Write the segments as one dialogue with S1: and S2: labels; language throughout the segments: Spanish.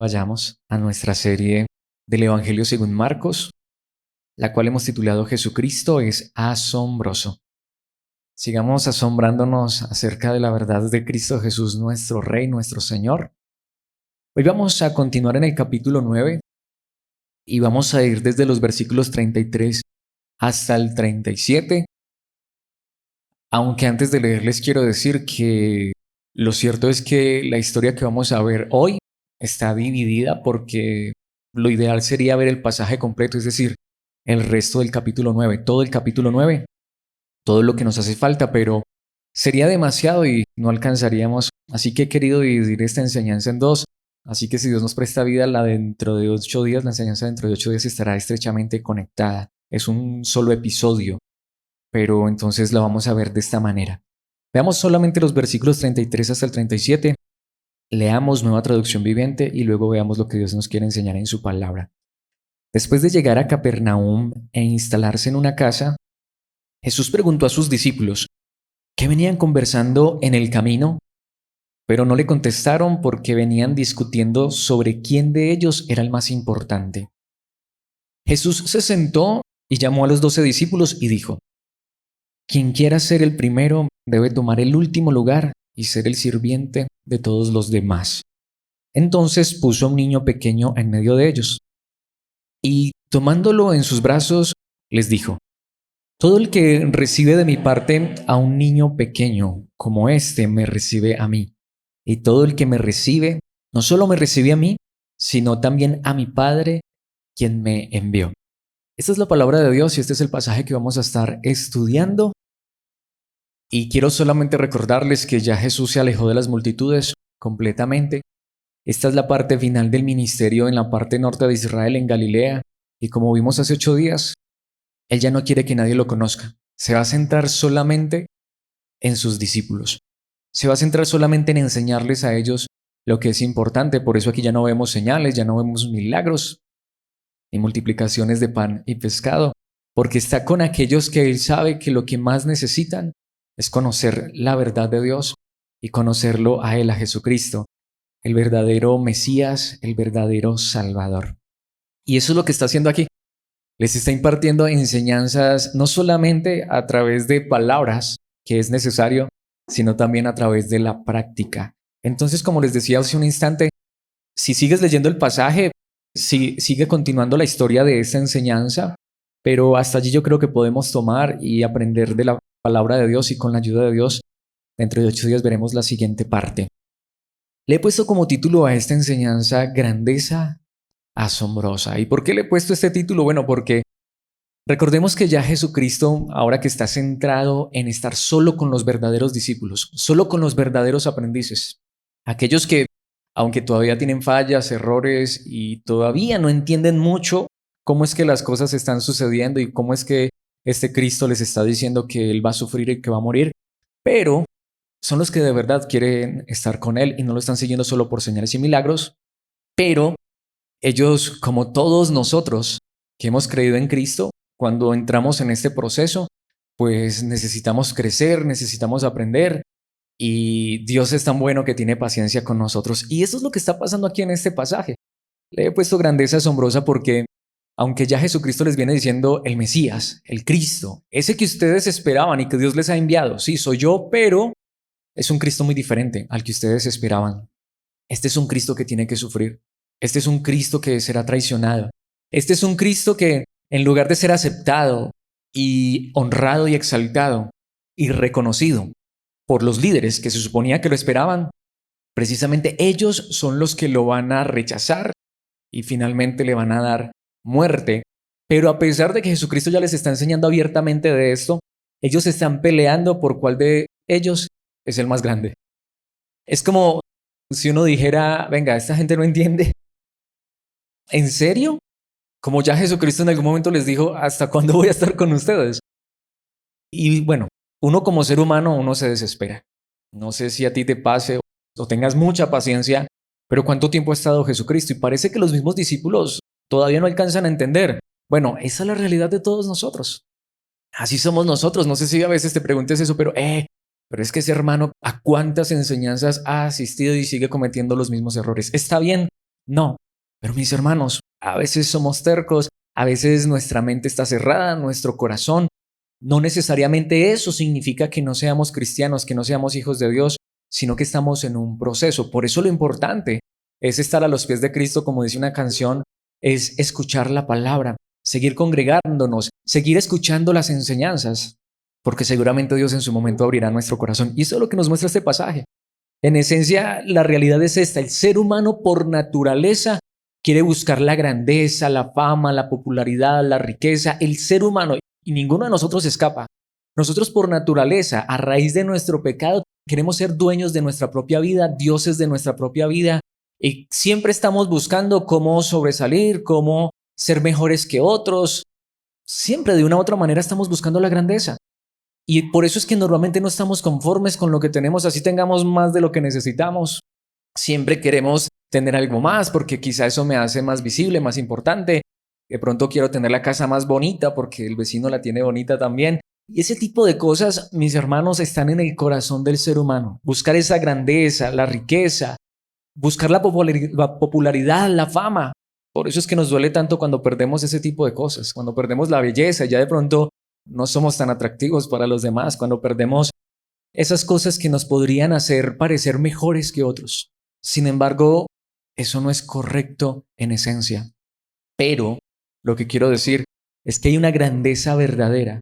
S1: vayamos a nuestra serie del Evangelio según Marcos, la cual hemos titulado Jesucristo es asombroso. Sigamos asombrándonos acerca de la verdad de Cristo Jesús, nuestro Rey, nuestro Señor. Hoy vamos a continuar en el capítulo 9 y vamos a ir desde los versículos 33 hasta el 37. Aunque antes de leer les quiero decir que lo cierto es que la historia que vamos a ver hoy está dividida porque lo ideal sería ver el pasaje completo, es decir, el resto del capítulo 9, todo el capítulo 9, todo lo que nos hace falta, pero sería demasiado y no alcanzaríamos. Así que he querido dividir esta enseñanza en dos. Así que si Dios nos presta vida, la dentro de 8 días, la enseñanza dentro de 8 días estará estrechamente conectada. Es un solo episodio, pero entonces la vamos a ver de esta manera. Veamos solamente los versículos 33 hasta el 37. Leamos Nueva Traducción Viviente y luego veamos lo que Dios nos quiere enseñar en su palabra. Después de llegar a Capernaum e instalarse en una casa, Jesús preguntó a sus discípulos, ¿qué venían conversando en el camino? Pero no le contestaron porque venían discutiendo sobre quién de ellos era el más importante. Jesús se sentó y llamó a los 12 discípulos y dijo, quien quiera ser el primero debe tomar el último lugar y ser el sirviente de todos los demás. Entonces puso a un niño pequeño en medio de ellos y tomándolo en sus brazos les dijo, todo el que recibe de mi parte a un niño pequeño como este me recibe a mí, y todo el que me recibe no solo me recibe a mí, sino también a mi Padre quien me envió. Esta es la palabra de Dios y este es el pasaje que vamos a estar estudiando. Y quiero solamente recordarles que ya Jesús se alejó de las multitudes completamente. Esta es la parte final del ministerio en la parte norte de Israel, en Galilea. Y como vimos hace 8 días, Él ya no quiere que nadie lo conozca. Se va a centrar solamente en sus discípulos. Se va a centrar solamente en enseñarles a ellos lo que es importante. Por eso aquí ya no vemos señales, ya no vemos milagros ni multiplicaciones de pan y pescado, porque está con aquellos que Él sabe que lo que más necesitan es conocer la verdad de Dios y conocerlo a Él, a Jesucristo, el verdadero Mesías, el verdadero Salvador. Y eso es lo que está haciendo aquí. Les está impartiendo enseñanzas no solamente a través de palabras, que es necesario, sino también a través de la práctica. Entonces, como les decía hace un instante, si sigues leyendo el pasaje, sigue continuando la historia de esta enseñanza, pero hasta allí yo creo que podemos tomar y aprender de la palabra de Dios y con la ayuda de Dios, dentro de 8 días veremos la siguiente parte. Le he puesto como título a esta enseñanza Grandeza Asombrosa. ¿Y por qué le he puesto este título? Bueno, porque recordemos que ya Jesucristo, ahora que está centrado en estar solo con los verdaderos discípulos, solo con los verdaderos aprendices, aquellos que, aunque todavía tienen fallas, errores y todavía no entienden mucho cómo es que las cosas están sucediendo y cómo es que este Cristo les está diciendo que Él va a sufrir y que va a morir, pero son los que de verdad quieren estar con Él y no lo están siguiendo solo por señales y milagros, pero ellos, como todos nosotros que hemos creído en Cristo, cuando entramos en este proceso, pues necesitamos crecer, necesitamos aprender y Dios es tan bueno que tiene paciencia con nosotros. Y eso es lo que está pasando aquí en este pasaje. Le he puesto grandeza asombrosa porque aunque ya Jesucristo les viene diciendo el Mesías, el Cristo, ese que ustedes esperaban y que Dios les ha enviado, sí, soy yo, pero es un Cristo muy diferente al que ustedes esperaban. Este es un Cristo que tiene que sufrir. Este es un Cristo que será traicionado. Este es un Cristo que, en lugar de ser aceptado y honrado y exaltado y reconocido por los líderes que se suponía que lo esperaban, precisamente ellos son los que lo van a rechazar y finalmente le van a dar muerte. Pero a pesar de que Jesucristo ya les está enseñando abiertamente de esto, ellos están peleando por cuál de ellos es el más grande. Es como si uno dijera, venga, esta gente no entiende. ¿En serio? Como ya Jesucristo en algún momento les dijo, ¿hasta cuándo voy a estar con ustedes? Y bueno, uno como ser humano, uno se desespera. No sé si a ti te pase o tengas mucha paciencia, pero ¿cuánto tiempo ha estado Jesucristo? Y parece que los mismos discípulos todavía no alcanzan a entender. Bueno, esa es la realidad de todos nosotros. Así somos nosotros. No sé si a veces te preguntes eso, pero es que ese hermano, ¿a cuántas enseñanzas ha asistido y sigue cometiendo los mismos errores? Está bien, No, pero mis hermanos, a veces somos tercos, a veces nuestra mente está cerrada, nuestro corazón. No necesariamente eso significa que no seamos cristianos, que no seamos hijos de Dios, sino que estamos en un proceso. Por eso lo importante es estar a los pies de Cristo, como dice una canción, es escuchar la palabra, seguir congregándonos, seguir escuchando las enseñanzas, porque seguramente Dios en su momento abrirá nuestro corazón. Y eso es lo que nos muestra este pasaje. En esencia, la realidad es esta: el ser humano por naturaleza quiere buscar la grandeza, la fama, la popularidad, la riqueza. El ser humano, y ninguno de nosotros escapa. Nosotros por naturaleza, a raíz de nuestro pecado, queremos ser dueños de nuestra propia vida, dioses de nuestra propia vida, y siempre estamos buscando cómo sobresalir, cómo ser mejores que otros. Siempre de una u otra manera estamos buscando la grandeza. Y por eso es que normalmente no estamos conformes con lo que tenemos, así tengamos más de lo que necesitamos. Siempre queremos tener algo más porque quizá eso me hace más visible, más importante. De pronto quiero tener la casa más bonita porque el vecino la tiene bonita también. Y ese tipo de cosas, mis hermanos, están en el corazón del ser humano. Buscar esa grandeza, la riqueza, buscar la popularidad, la fama. Por eso es que nos duele tanto cuando perdemos ese tipo de cosas, cuando perdemos la belleza, ya de pronto no somos tan atractivos para los demás, cuando perdemos esas cosas que nos podrían hacer parecer mejores que otros. Sin embargo, eso no es correcto en esencia. Pero lo que quiero decir es que hay una grandeza verdadera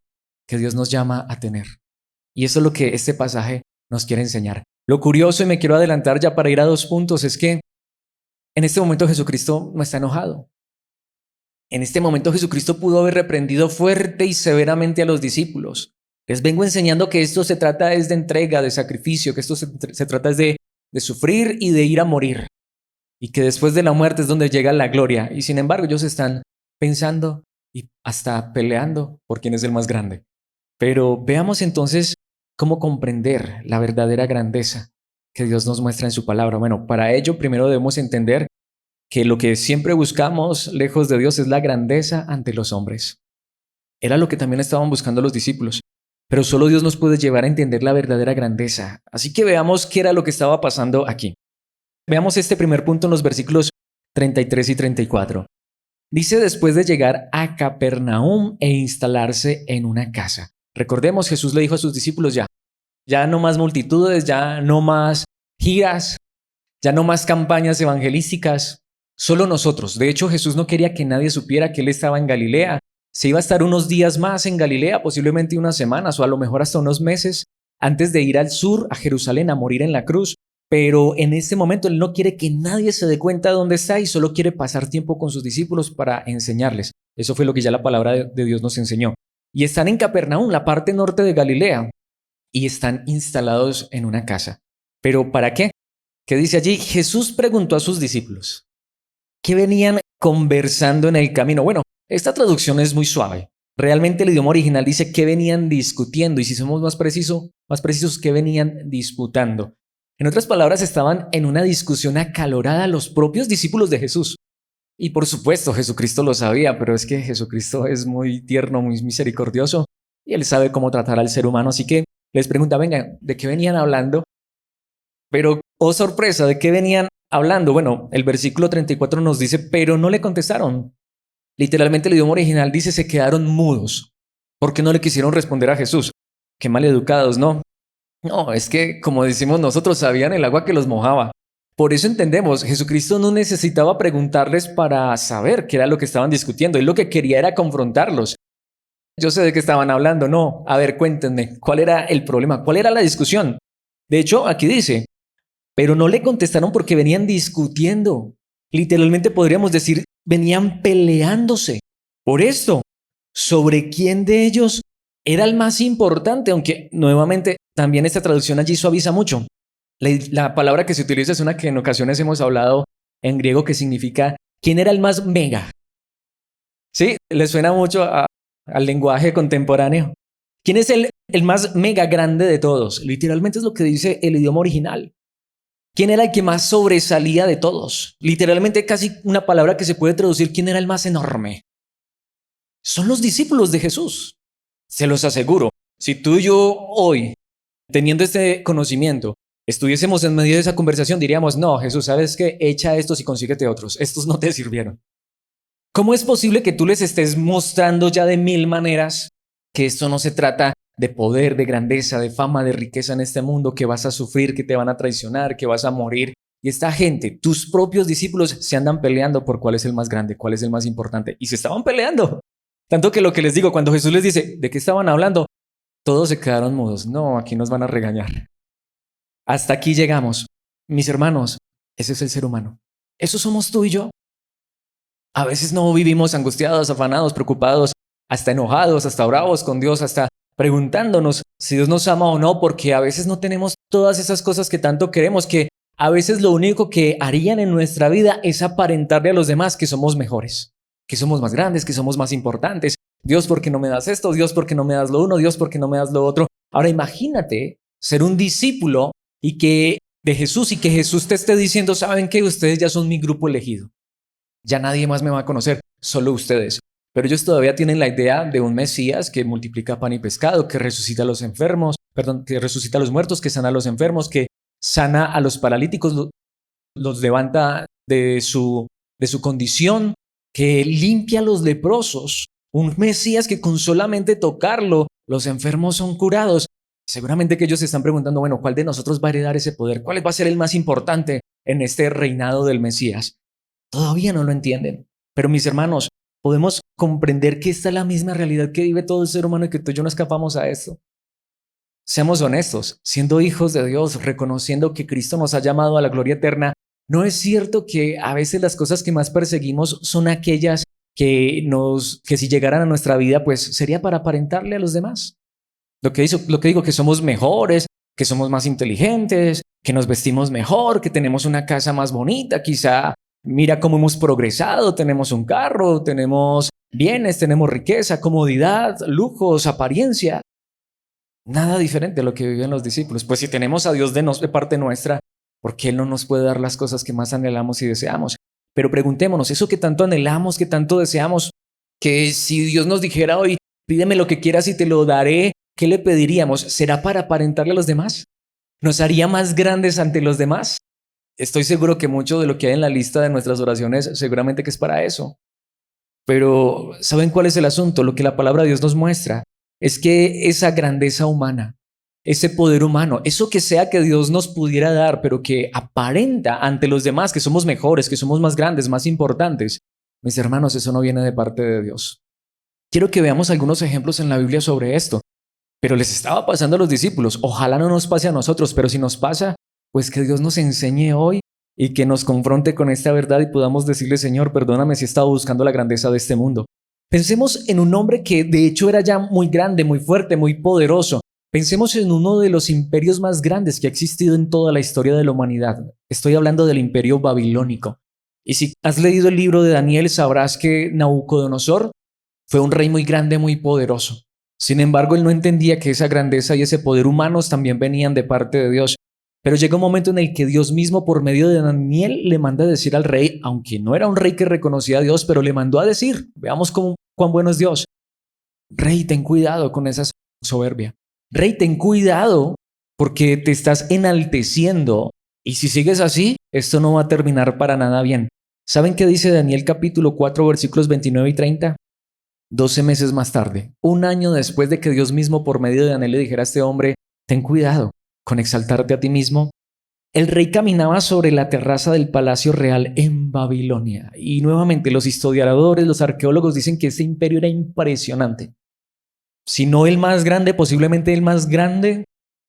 S1: que Dios nos llama a tener. Y eso es lo que este pasaje nos quiere enseñar. Lo curioso, y me quiero adelantar ya para ir a 2 puntos, es que en este momento Jesucristo no está enojado. En este momento Jesucristo pudo haber reprendido fuerte y severamente a los discípulos. Les vengo enseñando que esto se trata es de entrega, de sacrificio, que esto se trata es de sufrir y de ir a morir. Y que después de la muerte es donde llega la gloria. Y sin embargo ellos están pensando y hasta peleando por quién es el más grande. Pero veamos entonces cómo comprender la verdadera grandeza que Dios nos muestra en su palabra. Bueno, para ello primero debemos entender que lo que siempre buscamos lejos de Dios es la grandeza ante los hombres. Era lo que también estaban buscando los discípulos, pero solo Dios nos puede llevar a entender la verdadera grandeza. Así que veamos qué era lo que estaba pasando aquí. Veamos este primer punto en los versículos 33 y 34. Dice: después de llegar a Capernaum e instalarse en una casa. Recordemos, Jesús le dijo a sus discípulos: ya no más multitudes, ya no más giras, ya no más campañas evangelísticas, solo nosotros. De hecho, Jesús no quería que nadie supiera que Él estaba en Galilea. Se iba a estar unos días más en Galilea, posiblemente unas semanas o a lo mejor hasta unos meses, antes de ir al sur, a Jerusalén, a morir en la cruz. Pero en este momento Él no quiere que nadie se dé cuenta de dónde está y solo quiere pasar tiempo con sus discípulos para enseñarles. Eso fue lo que ya la palabra de Dios nos enseñó. Y están en Capernaum, la parte norte de Galilea, y están instalados en una casa. ¿Pero para qué? ¿Qué dice allí? Jesús preguntó a sus discípulos qué venían conversando en el camino. Bueno, esta traducción es muy suave. Realmente el idioma original dice que venían discutiendo, y si somos más precisos, que venían disputando. En otras palabras, estaban en una discusión acalorada los propios discípulos de Jesús. Y por supuesto, Jesucristo lo sabía, pero es que Jesucristo es muy tierno, muy misericordioso, y Él sabe cómo tratar al ser humano. Así que les pregunta: venga, ¿de qué venían hablando? Pero, oh sorpresa, ¿de qué venían hablando? Bueno, el versículo 34 nos dice: pero no le contestaron. Literalmente el idioma original dice: se quedaron mudos, porque no le quisieron responder a Jesús. Qué maleducados, ¿no? No, es que, como decimos nosotros, sabían el agua que los mojaba. Por eso entendemos, Jesucristo no necesitaba preguntarles para saber qué era lo que estaban discutiendo. Él lo que quería era confrontarlos. Yo sé de qué estaban hablando. No, a ver, cuéntenme, ¿cuál era el problema? ¿Cuál era la discusión? De hecho, aquí dice: pero no le contestaron porque venían discutiendo. Literalmente podríamos decir, venían peleándose. Por esto, sobre quién de ellos era el más importante, aunque nuevamente también esta traducción allí suaviza mucho. La palabra que se utiliza es una que en ocasiones hemos hablado en griego, que significa quién era el más mega. ¿Sí? ¿Le suena mucho al lenguaje contemporáneo? ¿Quién es el más mega grande de todos? Literalmente es lo que dice el idioma original. ¿Quién era el que más sobresalía de todos? Literalmente casi una palabra que se puede traducir: ¿quién era el más enorme? Son los discípulos de Jesús. Se los aseguro, si tú y yo hoy, teniendo este conocimiento, estuviésemos en medio de esa conversación, diríamos, no, Jesús, ¿sabes qué? Echa estos y consíguete otros. Estos no te sirvieron. ¿Cómo es posible que tú les estés mostrando ya de mil maneras que esto no se trata de poder, de grandeza, de fama, de riqueza en este mundo, que vas a sufrir, que te van a traicionar, que vas a morir? Y esta gente, tus propios discípulos, se andan peleando por cuál es el más grande, cuál es el más importante. Y se estaban peleando. Tanto que lo que les digo, cuando Jesús les dice, ¿de qué estaban hablando? Todos se quedaron mudos. No, aquí nos van a regañar. Hasta aquí llegamos. Mis hermanos, ese es el ser humano. Eso somos tú y yo. A veces no vivimos angustiados, afanados, preocupados, hasta enojados, hasta bravos con Dios, hasta preguntándonos si Dios nos ama o no, porque a veces no tenemos todas esas cosas que tanto queremos, que a veces lo único que harían en nuestra vida es aparentarle a los demás que somos mejores, que somos más grandes, que somos más importantes. Dios, ¿por qué no me das esto? Dios, ¿por qué no me das lo uno? Dios, ¿por qué no me das lo otro? Ahora imagínate ser un discípulo y que de Jesús y que Jesús te esté diciendo, ¿saben qué? Ustedes ya son mi grupo elegido. Ya nadie más me va a conocer, solo ustedes. Pero ellos todavía tienen la idea de un Mesías que multiplica pan y pescado, que resucita a los enfermos, que resucita a los muertos, que sana a los enfermos, que sana a los paralíticos, los levanta de su condición, que limpia a los leprosos. Un Mesías que con solamente tocarlo, los enfermos son curados. Seguramente que ellos se están preguntando, bueno, ¿cuál de nosotros va a heredar ese poder? ¿Cuál va a ser el más importante en este reinado del Mesías? Todavía no lo entienden. Pero mis hermanos, podemos comprender que esta es la misma realidad que vive todo el ser humano y que tú y yo no escapamos a esto. Seamos honestos, siendo hijos de Dios, reconociendo que Cristo nos ha llamado a la gloria eterna, ¿no es cierto que a veces las cosas que más perseguimos son aquellas que si llegaran a nuestra vida, pues sería para aparentarle a los demás? Lo que digo, que somos mejores, que somos más inteligentes, que nos vestimos mejor, que tenemos una casa más bonita, quizá mira cómo hemos progresado, tenemos un carro, tenemos bienes, tenemos riqueza, comodidad, lujos, apariencia. Nada diferente a lo que vivían los discípulos. Pues si tenemos a Dios de parte nuestra, ¿por qué Él no nos puede dar las cosas que más anhelamos y deseamos? Pero preguntémonos, eso que tanto anhelamos, que tanto deseamos, que si Dios nos dijera hoy, pídeme lo que quieras y te lo daré, ¿qué le pediríamos? ¿Será para aparentarle a los demás? ¿Nos haría más grandes ante los demás? Estoy seguro que mucho de lo que hay en la lista de nuestras oraciones seguramente que es para eso. Pero ¿saben cuál es el asunto? Lo que la palabra de Dios nos muestra es que esa grandeza humana, ese poder humano, eso que sea que Dios nos pudiera dar, pero que aparenta ante los demás que somos mejores, que somos más grandes, más importantes, mis hermanos, eso no viene de parte de Dios. Quiero que veamos algunos ejemplos en la Biblia sobre esto. Pero les estaba pasando a los discípulos. Ojalá no nos pase a nosotros, pero si nos pasa, pues que Dios nos enseñe hoy y que nos confronte con esta verdad y podamos decirle, Señor, perdóname si he estado buscando la grandeza de este mundo. Pensemos en un hombre que de hecho era ya muy grande, muy fuerte, muy poderoso. Pensemos en uno de los imperios más grandes que ha existido en toda la historia de la humanidad. Estoy hablando del imperio babilónico. Y si has leído el libro de Daniel, sabrás que Nabucodonosor fue un rey muy grande, muy poderoso. Sin embargo, él no entendía que esa grandeza y ese poder humanos también venían de parte de Dios. Pero llega un momento en el que Dios mismo, por medio de Daniel, le manda a decir al rey, aunque no era un rey que reconocía a Dios, pero le mandó a decir, veamos cuán bueno es Dios. Rey, ten cuidado con esa soberbia. Rey, ten cuidado porque te estás enalteciendo y si sigues así, esto no va a terminar para nada bien. ¿Saben qué dice Daniel capítulo 4 versículos 29 y 30? 12 meses más tarde, un año después de que Dios mismo por medio de Daniel le dijera a este hombre, ten cuidado con exaltarte a ti mismo, el rey caminaba sobre la terraza del palacio real en Babilonia. Y nuevamente los historiadores, los arqueólogos dicen que este imperio era impresionante. Si no el más grande, posiblemente el más grande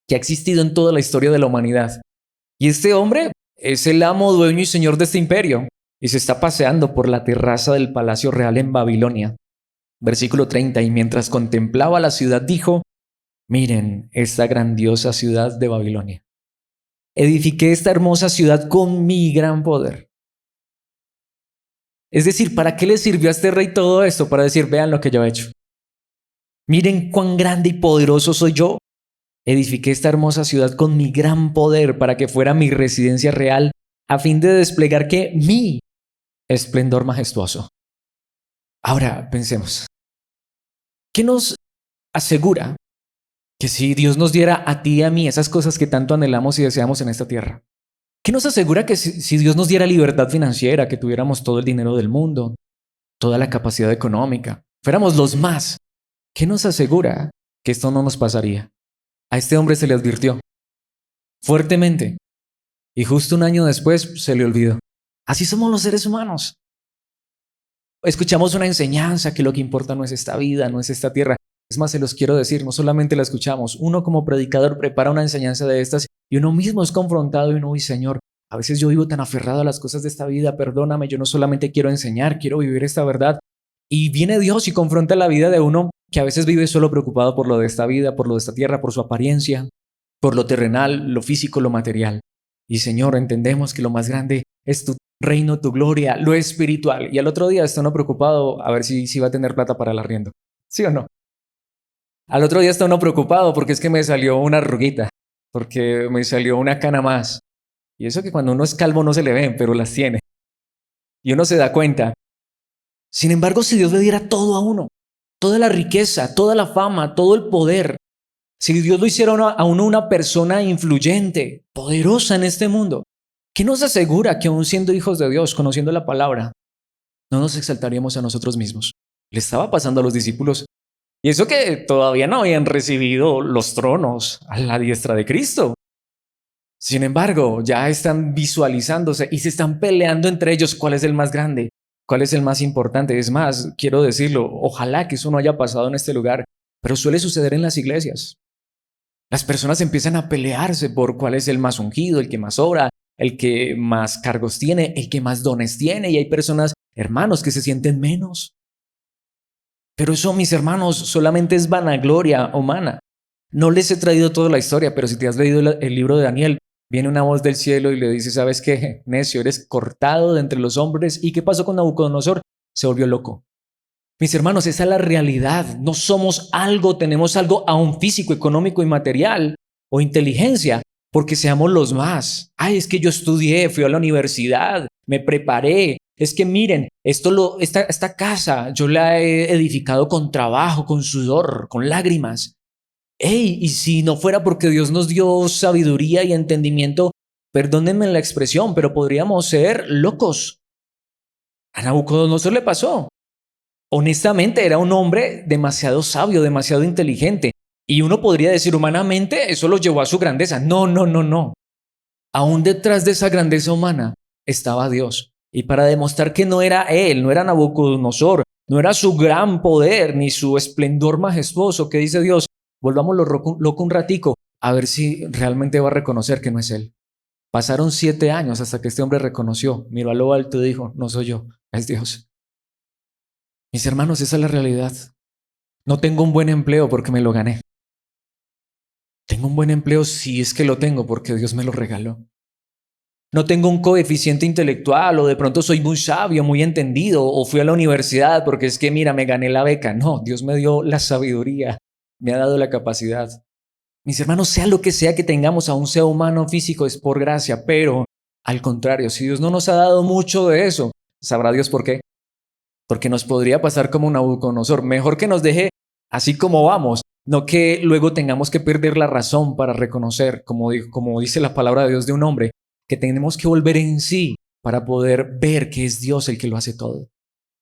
S1: que ha existido en toda la historia de la humanidad. Y este hombre es el amo, dueño y señor de este imperio y se está paseando por la terraza del palacio real en Babilonia. Versículo 30, y mientras contemplaba la ciudad dijo, miren esta grandiosa ciudad de Babilonia. Edifiqué esta hermosa ciudad con mi gran poder. Es decir, ¿para qué le sirvió a este rey todo esto? Para decir, vean lo que yo he hecho. Miren cuán grande y poderoso soy yo. Edifiqué esta hermosa ciudad con mi gran poder para que fuera mi residencia real, a fin de desplegar que mi esplendor majestuoso. Ahora pensemos. ¿Qué nos asegura Que si Dios nos diera a ti y a mí esas cosas que tanto anhelamos y deseamos en esta tierra, ¿qué nos asegura que si Dios nos diera libertad financiera, que tuviéramos todo el dinero del mundo, toda la capacidad económica, fuéramos los más? ¿Qué nos asegura que esto no nos pasaría? A este hombre se le advirtió fuertemente y justo un año después se le olvidó. Así somos los seres humanos. Escuchamos una enseñanza que lo que importa no es esta vida, no es esta tierra. Es más, se los quiero decir, no solamente la escuchamos, uno como predicador prepara una enseñanza de estas y uno mismo es confrontado y uno, uy, Señor, a veces yo vivo tan aferrado a las cosas de esta vida, perdóname, yo no solamente quiero enseñar, quiero vivir esta verdad. Y viene Dios y confronta la vida de uno que a veces vive solo preocupado por lo de esta vida, por lo de esta tierra, por su apariencia, por lo terrenal, lo físico, lo material. Y Señor, entendemos que lo más grande es tu reino, tu gloria, lo espiritual. Y al otro día está uno preocupado a ver si va a tener plata para el arriendo. ¿Sí o no? Al otro día está uno preocupado porque es que me salió una arruguita, porque me salió una cana más. Y eso que cuando uno es calvo no se le ven, pero las tiene. Y uno se da cuenta. Sin embargo, si Dios le diera todo a uno, toda la riqueza, toda la fama, todo el poder, si Dios lo hiciera a uno una persona influyente, poderosa en este mundo, ¿qué nos asegura que aún siendo hijos de Dios, conociendo la palabra, no nos exaltaríamos a nosotros mismos? Le estaba pasando a los discípulos. Y eso que todavía no habían recibido los tronos a la diestra de Cristo. Sin embargo, ya están visualizándose y se están peleando entre ellos cuál es el más grande, cuál es el más importante. Es más, quiero decirlo, ojalá que eso no haya pasado en este lugar, pero suele suceder en las iglesias. Las personas empiezan a pelearse por cuál es el más ungido, el que más ora, el que más cargos tiene, el que más dones tiene, y hay personas, hermanos, que se sienten menos. Pero eso, mis hermanos, solamente es vanagloria humana. No les he traído toda la historia, pero si te has leído el libro de Daniel, viene una voz del cielo y le dice, ¿sabes qué? Necio, eres cortado de entre los hombres. ¿Y qué pasó con Nabucodonosor? Se volvió loco. Mis hermanos, esa es la realidad. No somos algo, tenemos algo aún físico, económico y material o inteligencia, porque seamos los más. Ay, es que yo estudié, fui a la universidad, me preparé. Es que miren, esta casa yo la he edificado con trabajo, con sudor, con lágrimas. Ey, y si no fuera porque Dios nos dio sabiduría y entendimiento, perdónenme la expresión, pero podríamos ser locos. A Nabucodonosor le pasó. Honestamente, era un hombre demasiado sabio, demasiado inteligente. Y uno podría decir humanamente, eso lo llevó a su grandeza. No, no, no, no. Aún detrás de esa grandeza humana estaba Dios. Y para demostrar que no era él, no era Nabucodonosor, no era su gran poder ni su esplendor majestuoso, que dice Dios, volvámoslo loco un ratico, a ver si realmente va a reconocer que no es él. Pasaron 7 años hasta que este hombre reconoció, miró a lo alto y dijo, no soy yo, es Dios. Mis hermanos, esa es la realidad. No tengo un buen empleo porque me lo gané. Tengo un buen empleo si es que lo tengo porque Dios me lo regaló. No tengo un coeficiente intelectual o de pronto soy muy sabio, muy entendido o fui a la universidad porque es que mira, me gané la beca. No, Dios me dio la sabiduría, me ha dado la capacidad. Mis hermanos, sea lo que sea que tengamos, aún sea humano o físico, es por gracia, pero al contrario, si Dios no nos ha dado mucho de eso, ¿sabrá Dios por qué? Porque nos podría pasar como Nabucodonosor. Mejor que nos deje así como vamos, no que luego tengamos que perder la razón para reconocer, como dice la palabra de Dios de un hombre, que tenemos que volver en sí para poder ver que es Dios el que lo hace todo.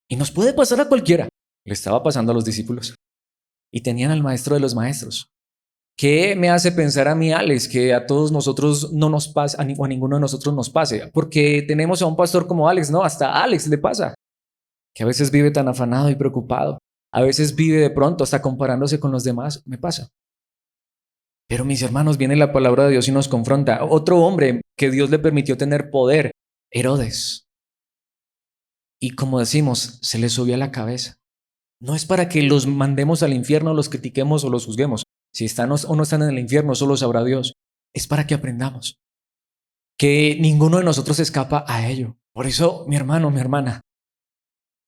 S1: Y nos puede pasar a cualquiera. Le estaba pasando a los discípulos. Y tenían al maestro de los maestros. ¿Qué me hace pensar a mí, Alex, que a todos nosotros no nos pasa, o a ninguno de nosotros nos pase? Porque tenemos a un pastor como Alex, no, hasta a Alex le pasa. Que a veces vive tan afanado y preocupado. A veces vive de pronto hasta comparándose con los demás. Me pasa. Pero mis hermanos, viene la palabra de Dios y nos confronta. Otro hombre que Dios le permitió tener poder, Herodes. Y como decimos, se le subió a la cabeza. No es para que los mandemos al infierno, los critiquemos o los juzguemos. Si están o no están en el infierno, solo sabrá Dios. Es para que aprendamos que ninguno de nosotros escapa a ello. Por eso, mi hermano, mi hermana,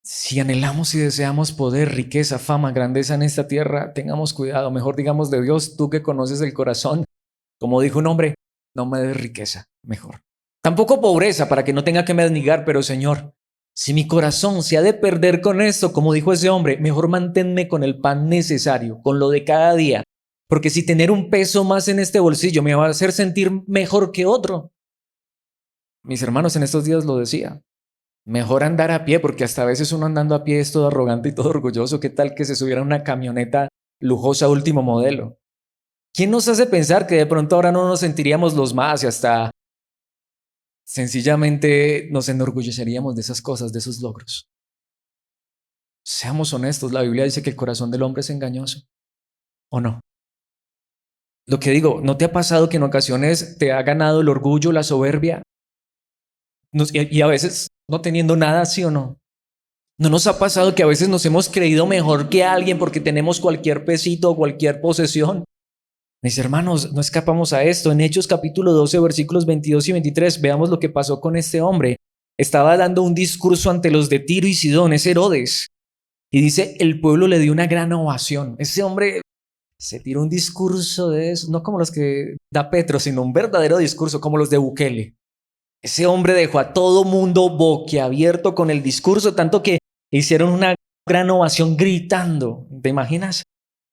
S1: si anhelamos y deseamos poder, riqueza, fama, grandeza en esta tierra, tengamos cuidado. Mejor digamos de Dios, tú que conoces el corazón, como dijo un hombre, no me des riqueza, mejor. Tampoco pobreza para que no tenga que mendigar, pero Señor, si mi corazón se ha de perder con esto, como dijo ese hombre, mejor manténme con el pan necesario, con lo de cada día. Porque si tener un peso más en este bolsillo me va a hacer sentir mejor que otro. Mis hermanos en estos días lo decía. Mejor andar a pie, porque hasta a veces uno andando a pie es todo arrogante y todo orgulloso. ¿Qué tal que se subiera a una camioneta lujosa último modelo? ¿Quién nos hace pensar que de pronto ahora no nos sentiríamos los más y hasta sencillamente nos enorgulleceríamos de esas cosas, de esos logros? Seamos honestos, la Biblia dice que el corazón del hombre es engañoso, ¿o no? Lo que digo, ¿no te ha pasado que en ocasiones te ha ganado el orgullo, la soberbia? Y a veces no teniendo nada, ¿sí o no? ¿No nos ha pasado que a veces nos hemos creído mejor que alguien porque tenemos cualquier pesito o cualquier posesión? Mis hermanos, no escapamos a esto. En Hechos capítulo 12, versículos 22 y 23, veamos lo que pasó con este hombre. Estaba dando un discurso ante los de Tiro y Sidón, es Herodes. Y dice, el pueblo le dio una gran ovación. Ese hombre se tiró un discurso de eso, no como los que da Petro, sino un verdadero discurso, como los de Bukele. Ese hombre dejó a todo mundo boquiabierto con el discurso, tanto que hicieron una gran ovación gritando. ¿Te imaginas?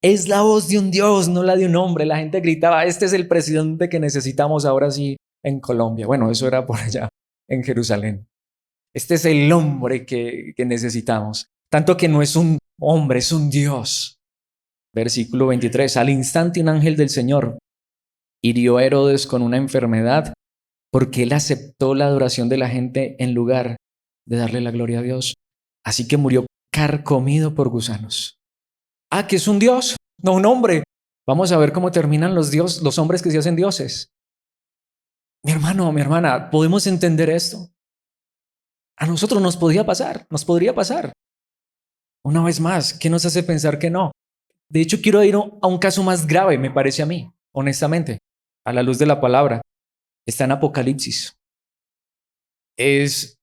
S1: Es la voz de un Dios, no la de un hombre. La gente gritaba, este es el presidente que necesitamos ahora sí en Colombia. Bueno, eso era por allá en Jerusalén. Este es el hombre que necesitamos. Tanto que no es un hombre, es un Dios. Versículo 23. Al instante un ángel del Señor hirió a Herodes con una enfermedad porque él aceptó la adoración de la gente en lugar de darle la gloria a Dios. Así que murió carcomido por gusanos. Ah, que es un Dios, no un hombre. Vamos a ver cómo terminan los hombres que se hacen dioses. Mi hermano, mi hermana, ¿podemos entender esto? A nosotros nos podría pasar. Una vez más, ¿qué nos hace pensar que no? De hecho, quiero ir a un caso más grave, me parece a mí, honestamente, a la luz de la palabra. Está en Apocalipsis. Es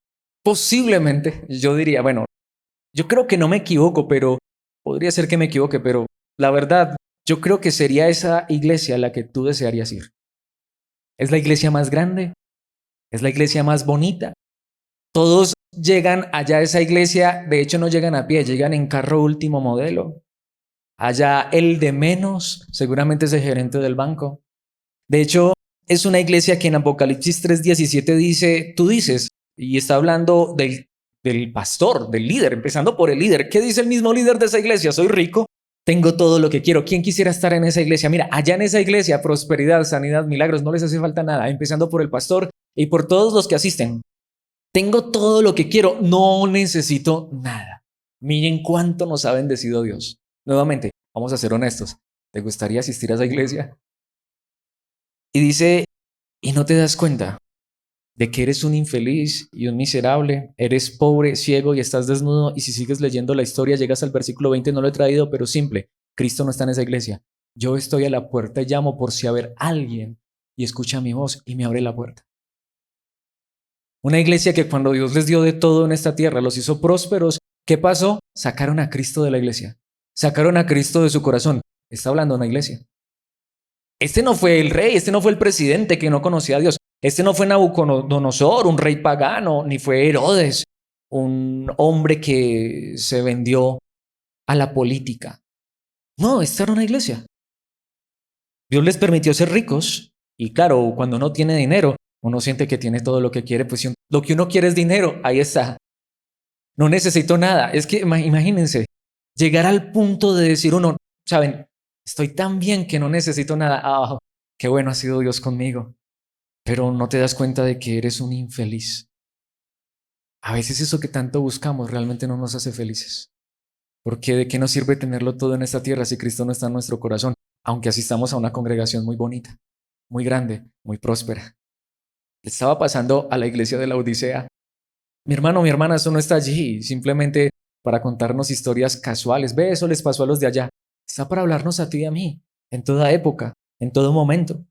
S1: posiblemente, yo diría, bueno, yo creo que no me equivoco, pero podría ser que me equivoque, pero la verdad, yo creo que sería esa iglesia a la que tú desearías ir. Es la iglesia más grande, es la iglesia más bonita. Todos llegan allá a esa iglesia, de hecho no llegan a pie, llegan en carro último modelo. Allá el de menos seguramente es el gerente del banco. De hecho, es una iglesia que en Apocalipsis 3:17 dice, tú dices, y está hablando del pastor, del líder, empezando por el líder. ¿Qué dice el mismo líder de esa iglesia? Soy rico, tengo todo lo que quiero. ¿Quién quisiera estar en esa iglesia? Mira, allá en esa iglesia, prosperidad, sanidad, milagros, no les hace falta nada, empezando por el pastor y por todos los que asisten. Tengo todo lo que quiero, no necesito nada. Miren cuánto nos ha bendecido Dios. Nuevamente, vamos a ser honestos. ¿Te gustaría asistir a esa iglesia? Y dice, y no te das cuenta de que eres un infeliz y un miserable, eres pobre, ciego y estás desnudo, y si sigues leyendo la historia llegas al versículo 20, no lo he traído, pero simple, Cristo no está en esa iglesia. Yo estoy a la puerta y llamo por si haber alguien y escucha mi voz y me abre la puerta. Una iglesia que cuando Dios les dio de todo en esta tierra, los hizo prósperos, ¿qué pasó? Sacaron a Cristo de la iglesia, sacaron a Cristo de su corazón. Está hablando de una iglesia. Este no fue el rey, este no fue el presidente que no conocía a Dios. Este no fue Nabucodonosor, un rey pagano, ni fue Herodes, un hombre que se vendió a la política. No, esta era una iglesia. Dios les permitió ser ricos y claro, cuando uno tiene dinero, uno siente que tiene todo lo que quiere, pues si lo que uno quiere es dinero, ahí está. No necesito nada. Es que imagínense, llegar al punto de decir uno, saben, estoy tan bien que no necesito nada. Ah, qué bueno ha sido Dios conmigo. Pero no te das cuenta de que eres un infeliz. A veces eso que tanto buscamos realmente no nos hace felices. Porque ¿de qué nos sirve tenerlo todo en esta tierra si Cristo no está en nuestro corazón? Aunque asistamos a una congregación muy bonita, muy grande, muy próspera. Le estaba pasando a la iglesia de la Odisea. Mi hermano, mi hermana, eso no está allí simplemente para contarnos historias casuales. Ve, eso les pasó a los de allá. Está para hablarnos a ti y a mí, en toda época, en todo momento.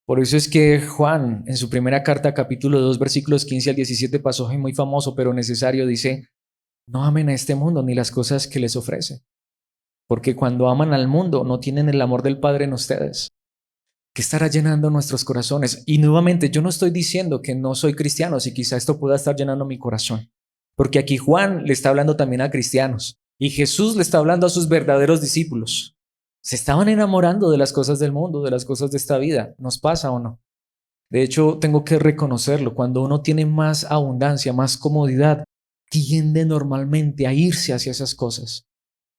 S1: Por eso es que Juan, en su primera carta, capítulo 2, versículos 15 al 17, pasaje muy famoso pero necesario, dice, no amen a este mundo ni las cosas que les ofrece, porque cuando aman al mundo no tienen el amor del Padre en ustedes, que estará llenando nuestros corazones. Y nuevamente, yo no estoy diciendo que no soy cristiano, si quizá esto pueda estar llenando mi corazón, porque aquí Juan le está hablando también a cristianos y Jesús le está hablando a sus verdaderos discípulos. Se estaban enamorando de las cosas del mundo, de las cosas de esta vida. ¿Nos pasa o no? De hecho, tengo que reconocerlo. Cuando uno tiene más abundancia, más comodidad, tiende normalmente a irse hacia esas cosas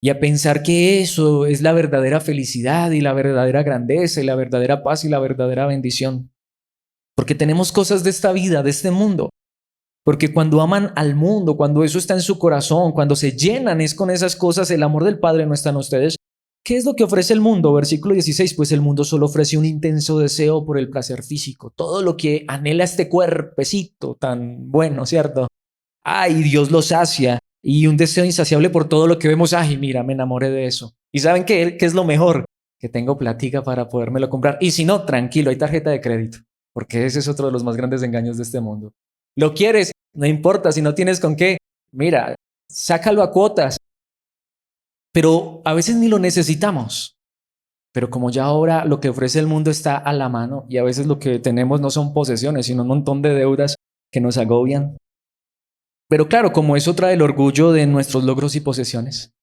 S1: y a pensar que eso es la verdadera felicidad y la verdadera grandeza y la verdadera paz y la verdadera bendición. Porque tenemos cosas de esta vida, de este mundo. Porque cuando aman al mundo, cuando eso está en su corazón, cuando se llenan es con esas cosas, el amor del Padre no está en ustedes. ¿Qué es lo que ofrece el mundo? Versículo 16, pues el mundo solo ofrece un intenso deseo por el placer físico. Todo lo que anhela este cuerpecito tan bueno, ¿cierto? Ay, Dios lo sacia. Y un deseo insaciable por todo lo que vemos. Ay, mira, me enamoré de eso. ¿Y saben qué es lo mejor? Que tengo platica para podérmelo comprar. Y si no, tranquilo, hay tarjeta de crédito. Porque ese es otro de los más grandes engaños de este mundo. ¿Lo quieres? No importa, si no tienes con qué. Mira, sácalo a cuotas. Pero a veces ni lo necesitamos. Pero como ya ahora lo que ofrece el mundo está a la mano y a veces lo que tenemos no son posesiones, sino un montón de deudas que nos agobian. Pero claro, como eso trae el orgullo de nuestros logros y posesiones,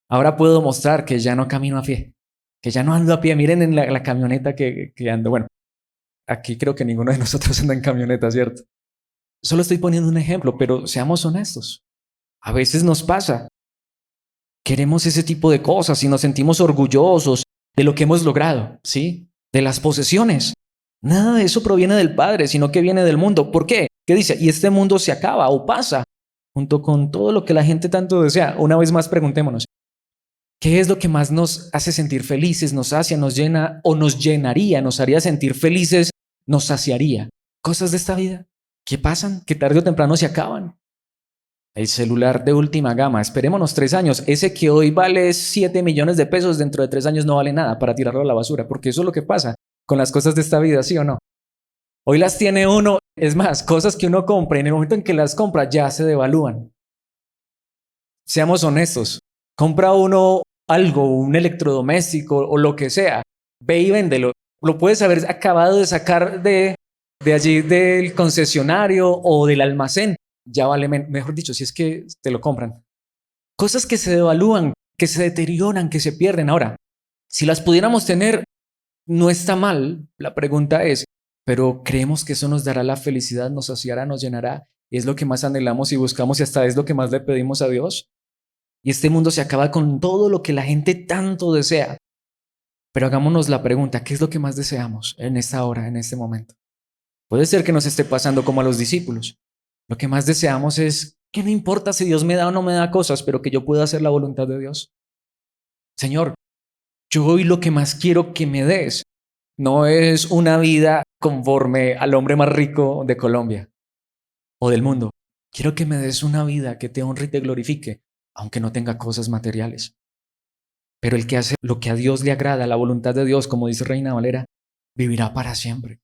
S1: ahora puedo mostrar que ya no camino a pie, que ya no ando a pie. Miren en la camioneta que ando. Bueno, aquí creo que ninguno de nosotros anda en camioneta, ¿cierto? Solo estoy poniendo un ejemplo, pero seamos honestos. A veces nos pasa. Queremos ese tipo de cosas y nos sentimos orgullosos de lo que hemos logrado, ¿sí? De las posesiones. Nada de eso proviene del Padre, sino que viene del mundo. ¿Por qué? ¿Qué dice? Y este mundo se acaba o pasa junto con todo lo que la gente tanto desea. Una vez más preguntémonos, ¿qué es lo que más nos hace sentir felices, nos sacia, nos llena o nos llenaría, nos haría sentir felices, nos saciaría? Cosas de esta vida que pasan, que tarde o temprano se acaban. El celular de última gama, esperémonos 3 años. Ese que hoy vale 7 millones de pesos, dentro de 3 años no vale nada para tirarlo a la basura, porque eso es lo que pasa con las cosas de esta vida, ¿sí o no? Hoy las tiene uno, es más, cosas que uno compra y en el momento en que las compra ya se devalúan. Seamos honestos, compra uno algo, un electrodoméstico o lo que sea, ve y véndelo. Lo puedes haber acabado de sacar de allí del concesionario o del almacén. Ya vale, mejor dicho, si es que te lo compran. Cosas que se devalúan, que se deterioran, que se pierden. Ahora, si las pudiéramos tener, no está mal. La pregunta es, ¿pero creemos que eso nos dará la felicidad, nos saciará, nos llenará? ¿Es lo que más anhelamos y buscamos y hasta es lo que más le pedimos a Dios? Y este mundo se acaba con todo lo que la gente tanto desea. Pero hagámonos la pregunta, ¿qué es lo que más deseamos en esta hora, en este momento? Puede ser que nos esté pasando como a los discípulos. Lo que más deseamos es que no importa si Dios me da o no me da cosas, pero que yo pueda hacer la voluntad de Dios. Señor, yo hoy lo que más quiero que me des no es una vida conforme al hombre más rico de Colombia o del mundo. Quiero que me des una vida que te honre y te glorifique, aunque no tenga cosas materiales. Pero el que hace lo que a Dios le agrada, la voluntad de Dios, como dice Reina Valera, vivirá para siempre.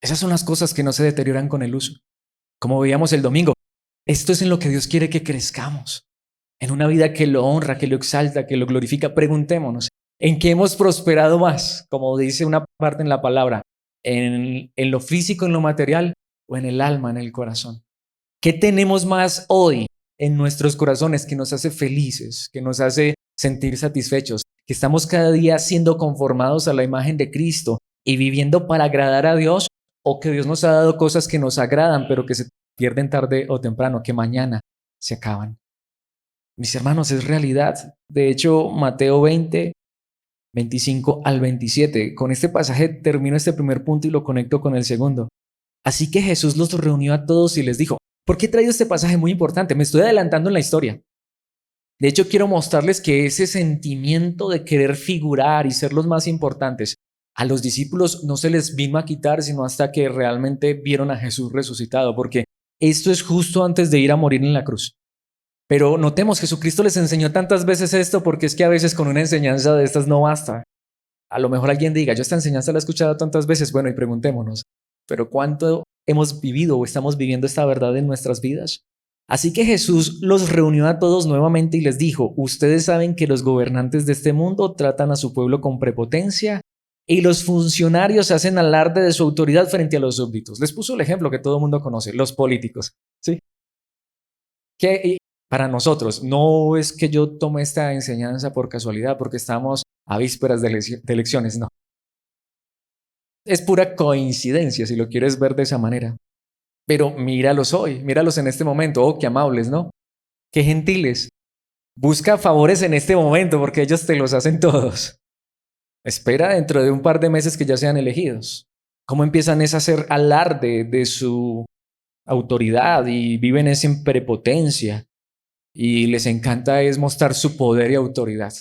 S1: Esas son las cosas que no se deterioran con el uso. Como veíamos el domingo, esto es en lo que Dios quiere que crezcamos. En una vida que lo honra, que lo exalta, que lo glorifica. Preguntémonos, ¿en qué hemos prosperado más? Como dice una parte en la palabra, ¿en lo físico, en lo material o en el alma, en el corazón? ¿Qué tenemos más hoy en nuestros corazones que nos hace felices, que nos hace sentir satisfechos, que estamos cada día siendo conformados a la imagen de Cristo y viviendo para agradar a Dios, o que Dios nos ha dado cosas que nos agradan, pero que se pierden tarde o temprano, que mañana se acaban? Mis hermanos, es realidad. De hecho, Mateo 20, 25 al 27. Con este pasaje termino este primer punto y lo conecto con el segundo. Así que Jesús los reunió a todos y les dijo, ¿por qué he traído este pasaje muy importante? Me estoy adelantando en la historia. De hecho, quiero mostrarles que ese sentimiento de querer figurar y ser los más importantes, a los discípulos no se les vino a quitar, sino hasta que realmente vieron a Jesús resucitado, porque esto es justo antes de ir a morir en la cruz. Pero notemos, Jesucristo les enseñó tantas veces esto porque es que a veces con una enseñanza de estas no basta. A lo mejor alguien diga, yo esta enseñanza la he escuchado tantas veces, bueno, y preguntémonos, ¿pero cuánto hemos vivido o estamos viviendo esta verdad en nuestras vidas? Así que Jesús los reunió a todos nuevamente y les dijo, ustedes saben que los gobernantes de este mundo tratan a su pueblo con prepotencia y los funcionarios hacen alarde de su autoridad frente a los súbditos. Les puso el ejemplo que todo el mundo conoce, los políticos, ¿sí? Que para nosotros, no es que yo tome esta enseñanza por casualidad, porque estamos a vísperas de elecciones, no. Es pura coincidencia si lo quieres ver de esa manera. Pero míralos hoy, míralos en este momento. Oh, qué amables, ¿no? Qué gentiles. Busca favores en este momento porque ellos te los hacen todos. Espera dentro de un par de meses que ya sean elegidos. ¿Cómo empiezan es a hacer alarde de su autoridad y viven es en prepotencia y les encanta es mostrar su poder y autoridad?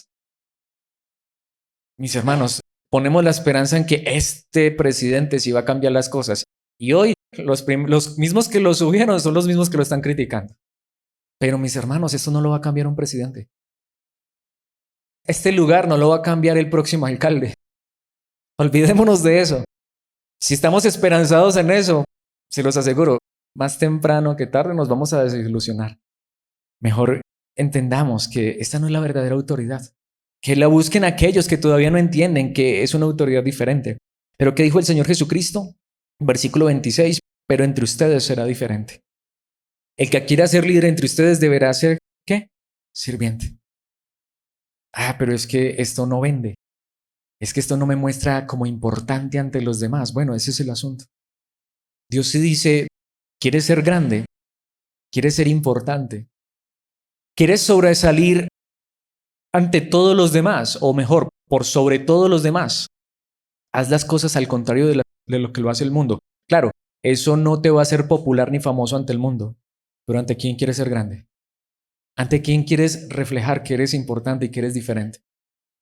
S1: Mis hermanos, ponemos la esperanza en que este presidente sí va a cambiar las cosas. Y hoy los mismos que lo subieron son los mismos que lo están criticando. Pero mis hermanos, esto no lo va a cambiar un presidente. Este lugar no lo va a cambiar el próximo alcalde. Olvidémonos de eso. Si estamos esperanzados en eso, se los aseguro, más temprano que tarde nos vamos a desilusionar. Mejor entendamos que esta no es la verdadera autoridad. Que la busquen aquellos que todavía no entienden que es una autoridad diferente. Pero ¿qué dijo el Señor Jesucristo? Versículo 26, pero entre ustedes será diferente. El que quiera ser líder entre ustedes deberá ser, ¿qué? Sirviente. Pero es que esto no vende. Es que esto no me muestra como importante ante los demás. Bueno, ese es el asunto. Dios sí dice, ¿quieres ser grande? ¿Quieres ser importante? ¿Quieres sobresalir ante todos los demás? O mejor, por sobre todos los demás. Haz las cosas al contrario de lo que lo hace el mundo. Claro, eso no te va a hacer popular ni famoso ante el mundo. Pero ¿ante quién quieres ser grande? ¿Ante quién quieres reflejar que eres importante y que eres diferente?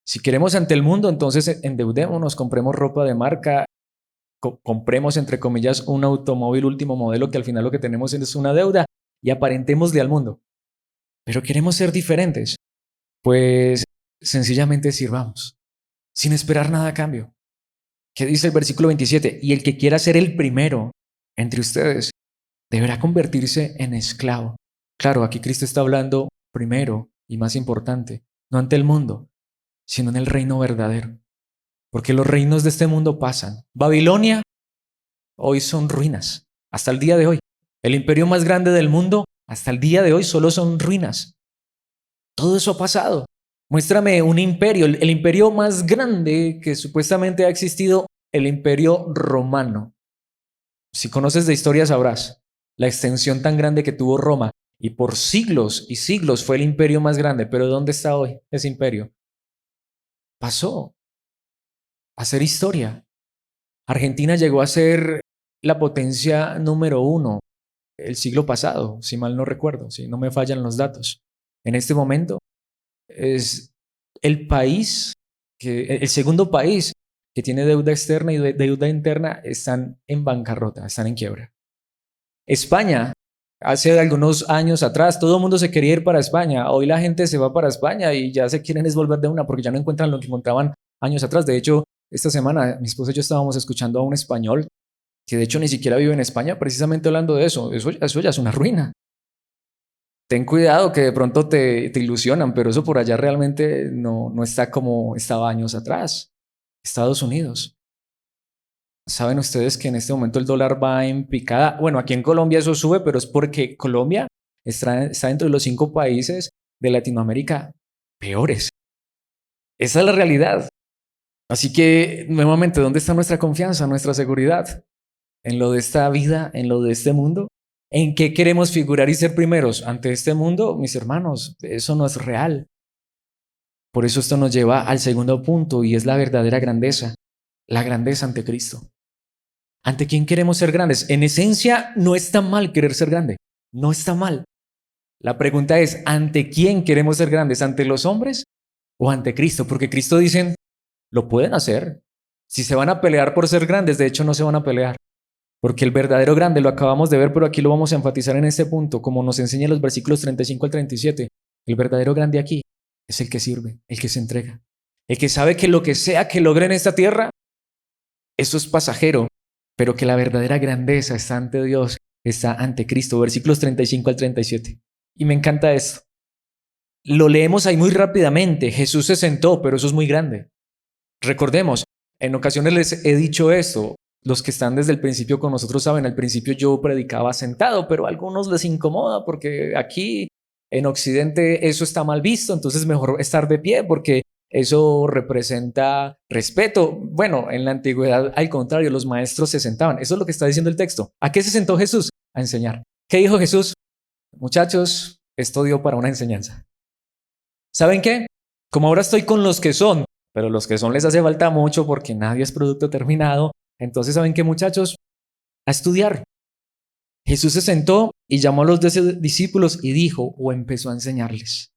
S1: Si queremos ante el mundo, entonces endeudémonos, compremos ropa de marca, compremos, entre comillas, un automóvil último modelo que al final lo que tenemos es una deuda y aparentémosle al mundo. Pero queremos ser diferentes. Pues sencillamente sirvamos, sin esperar nada a cambio. ¿Qué dice el versículo 27? Y el que quiera ser el primero entre ustedes deberá convertirse en esclavo. Claro, aquí Cristo está hablando primero y más importante, no ante el mundo, sino en el reino verdadero. Porque los reinos de este mundo pasan. Babilonia hoy son ruinas, hasta el día de hoy. El imperio más grande del mundo, hasta el día de hoy, solo son ruinas. Todo eso ha pasado. Muéstrame un imperio, el imperio más grande que supuestamente ha existido, el imperio romano. Si conoces de historia sabrás la extensión tan grande que tuvo Roma y por siglos y siglos fue el imperio más grande. Pero ¿dónde está hoy ese imperio? Pasó a ser historia. Argentina llegó a ser la potencia número 1 el siglo pasado, si mal no recuerdo, si no me fallan los datos. En este momento es el segundo país que tiene deuda externa y deuda interna, están en bancarrota, están en quiebra. España, hace algunos años atrás, todo el mundo se quería ir para España. Hoy la gente se va para España y ya se quieren volver de una porque ya no encuentran lo que encontraban años atrás. De hecho, esta semana mi esposa y yo estábamos escuchando a un español que de hecho ni siquiera vive en España, precisamente hablando de eso. Eso ya es una ruina. Ten cuidado que de pronto te ilusionan, pero eso por allá realmente no está como estaba años atrás. Estados Unidos. ¿Saben ustedes que en este momento el dólar va en picada? Bueno, aquí en Colombia eso sube, pero es porque Colombia está dentro de los 5 países de Latinoamérica peores. Esa es la realidad. Así que, nuevamente, ¿dónde está nuestra confianza, nuestra seguridad? ¿En lo de esta vida, en lo de este mundo? ¿En qué queremos figurar y ser primeros ante este mundo? Mis hermanos, eso no es real. Por eso esto nos lleva al segundo punto y es la verdadera grandeza, la grandeza ante Cristo. ¿Ante quién queremos ser grandes? En esencia, no está mal querer ser grande, no está mal. La pregunta es, ¿ante quién queremos ser grandes? ¿Ante los hombres o ante Cristo? Porque Cristo dicen, lo pueden hacer. Si se van a pelear por ser grandes, de hecho no se van a pelear. Porque el verdadero grande lo acabamos de ver, pero aquí lo vamos a enfatizar en este punto, como nos enseñan los versículos 35 al 37. El verdadero grande aquí es el que sirve, el que se entrega, el que sabe que lo que sea que logre en esta tierra, eso es pasajero, pero que la verdadera grandeza está ante Dios, está ante Cristo. Versículos 35 al 37. Y me encanta esto. Lo leemos ahí muy rápidamente. Jesús se sentó, pero eso es muy grande. Recordemos, en ocasiones les he dicho esto. Los que están desde el principio con nosotros saben, al principio yo predicaba sentado, pero a algunos les incomoda porque aquí en Occidente eso está mal visto, entonces mejor estar de pie porque eso representa respeto. Bueno, en la antigüedad, al contrario, los maestros se sentaban. Eso es lo que está diciendo el texto. ¿A qué se sentó Jesús? A enseñar. ¿Qué dijo Jesús? Muchachos, esto dio para una enseñanza. ¿Saben qué? Como ahora estoy con los que son, pero los que son les hace falta mucho porque nadie es producto terminado. Entonces, ¿saben qué, muchachos? A estudiar. Jesús se sentó y llamó a los 12 discípulos y dijo, o empezó a enseñarles.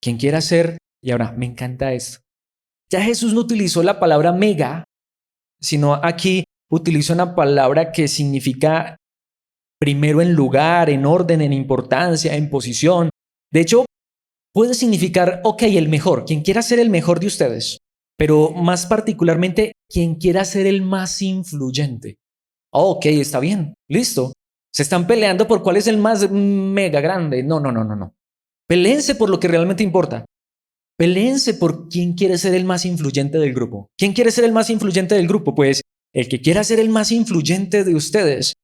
S1: Quien quiera ser, y ahora me encanta esto. Ya Jesús no utilizó la palabra mega, sino aquí utilizó una palabra que significa primero en lugar, en orden, en importancia, en posición. De hecho, puede significar, ok, el mejor, quien quiera ser el mejor de ustedes, pero más particularmente, quien quiera ser el más influyente. Oh, ok, está bien, listo. Se están peleando por cuál es el más mega grande. No, no, no, no, no. Peleense por lo que realmente importa. Peleense por quién quiere ser el más influyente del grupo. ¿Quién quiere ser el más influyente del grupo? Pues el que quiera ser el más influyente de ustedes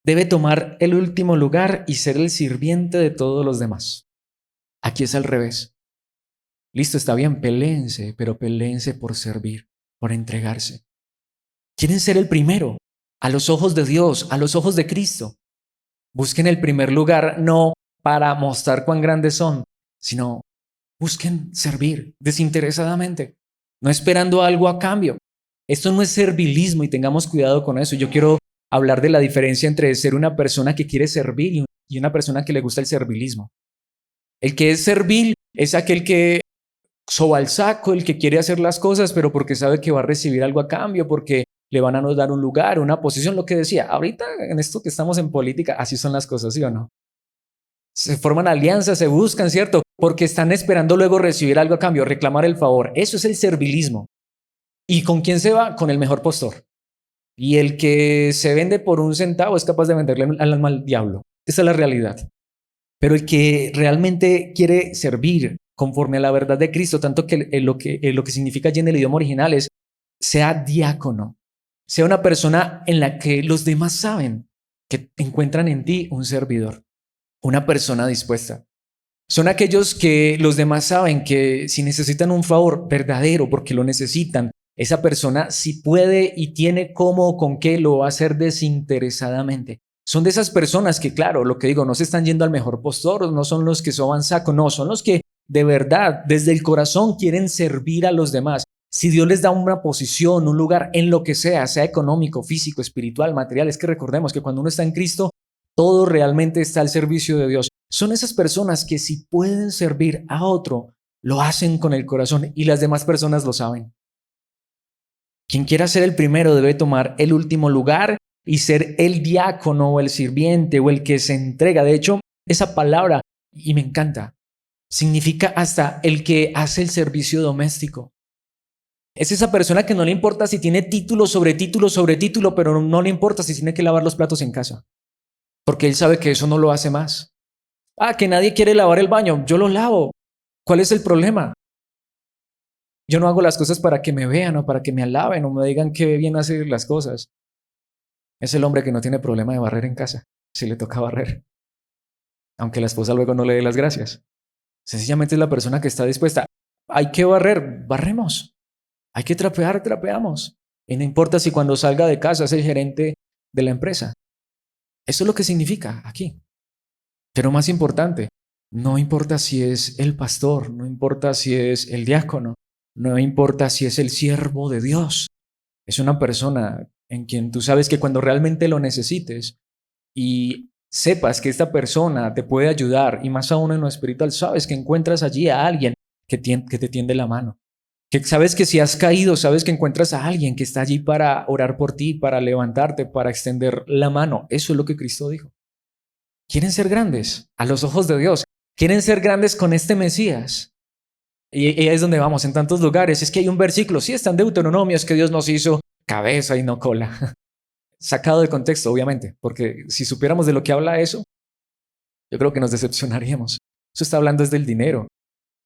S1: debe tomar el último lugar y ser el sirviente de todos los demás. Aquí es al revés. Listo, está bien, peléense, pero peléense por servir, por entregarse. Quieren ser el primero, a los ojos de Dios, a los ojos de Cristo. Busquen el primer lugar no para mostrar cuán grandes son, sino busquen servir desinteresadamente, no esperando algo a cambio. Esto no es servilismo y tengamos cuidado con eso. Yo quiero hablar de la diferencia entre ser una persona que quiere servir y una persona que le gusta el servilismo. El que es servil es aquel que soba al saco, el que quiere hacer las cosas, pero porque sabe que va a recibir algo a cambio, porque le van a nos dar un lugar, una posición, lo que decía. Ahorita en esto que estamos en política, así son las cosas, ¿sí o no? Se forman alianzas, se buscan, ¿cierto? Porque están esperando luego recibir algo a cambio, reclamar el favor. Eso es el servilismo. ¿Y con quién se va? Con el mejor postor. Y el que se vende por un centavo es capaz de venderle al alma al diablo. Esa es la realidad. Pero el que realmente quiere servir conforme a la verdad de Cristo, tanto que lo que significa allí en el idioma original es sea diácono, sea una persona en la que los demás saben que encuentran en ti un servidor, una persona dispuesta. Son aquellos que los demás saben que si necesitan un favor verdadero porque lo necesitan, esa persona si puede y tiene cómo o con qué lo va a hacer desinteresadamente. Son de esas personas que, claro, lo que digo, no se están yendo al mejor postor, no son los que soban saco, no, son los que de verdad, desde el corazón quieren servir a los demás. Si Dios les da una posición, un lugar en lo que sea económico, físico, espiritual, material, es que recordemos que cuando uno está en Cristo, todo realmente está al servicio de Dios. Son esas personas que si pueden servir a otro, lo hacen con el corazón y las demás personas lo saben. Quien quiera ser el primero debe tomar el último lugar y ser el diácono o el sirviente o el que se entrega. De hecho, esa palabra, y me encanta, significa hasta el que hace el servicio doméstico. Es esa persona que no le importa si tiene título sobre título sobre título, pero no le importa si tiene que lavar los platos en casa, porque él sabe que eso no lo hace más. Ah, que nadie quiere lavar el baño, yo lo lavo. ¿Cuál es el problema? Yo no hago las cosas para que me vean o para que me alaben o me digan qué bien hacer las cosas. Es el hombre que no tiene problema de barrer en casa, si le toca barrer, aunque la esposa luego no le dé las gracias. Sencillamente es la persona que está dispuesta. Hay que barrer, barremos. Hay que trapear, trapeamos. Y no importa si cuando salga de casa es el gerente de la empresa. Eso es lo que significa aquí. Pero más importante, no importa si es el pastor, no importa si es el diácono, no importa si es el siervo de Dios. Es una persona en quien tú sabes que cuando realmente lo necesites y sepas que esta persona te puede ayudar, y más aún en lo espiritual, sabes que encuentras allí a alguien que te tiende la mano. Que sabes que si has caído, sabes que encuentras a alguien que está allí para orar por ti, para levantarte, para extender la mano. Eso es lo que Cristo dijo. ¿Quieren ser grandes a los ojos de Dios? ¿Quieren ser grandes con este Mesías? Y ahí es donde vamos en tantos lugares. Es que hay un versículo, sí está en Deuteronomio, es que Dios nos hizo cabeza y no cola. Sacado de contexto, obviamente, porque si supiéramos de lo que habla eso, yo creo que nos decepcionaríamos. Eso está hablando es del dinero.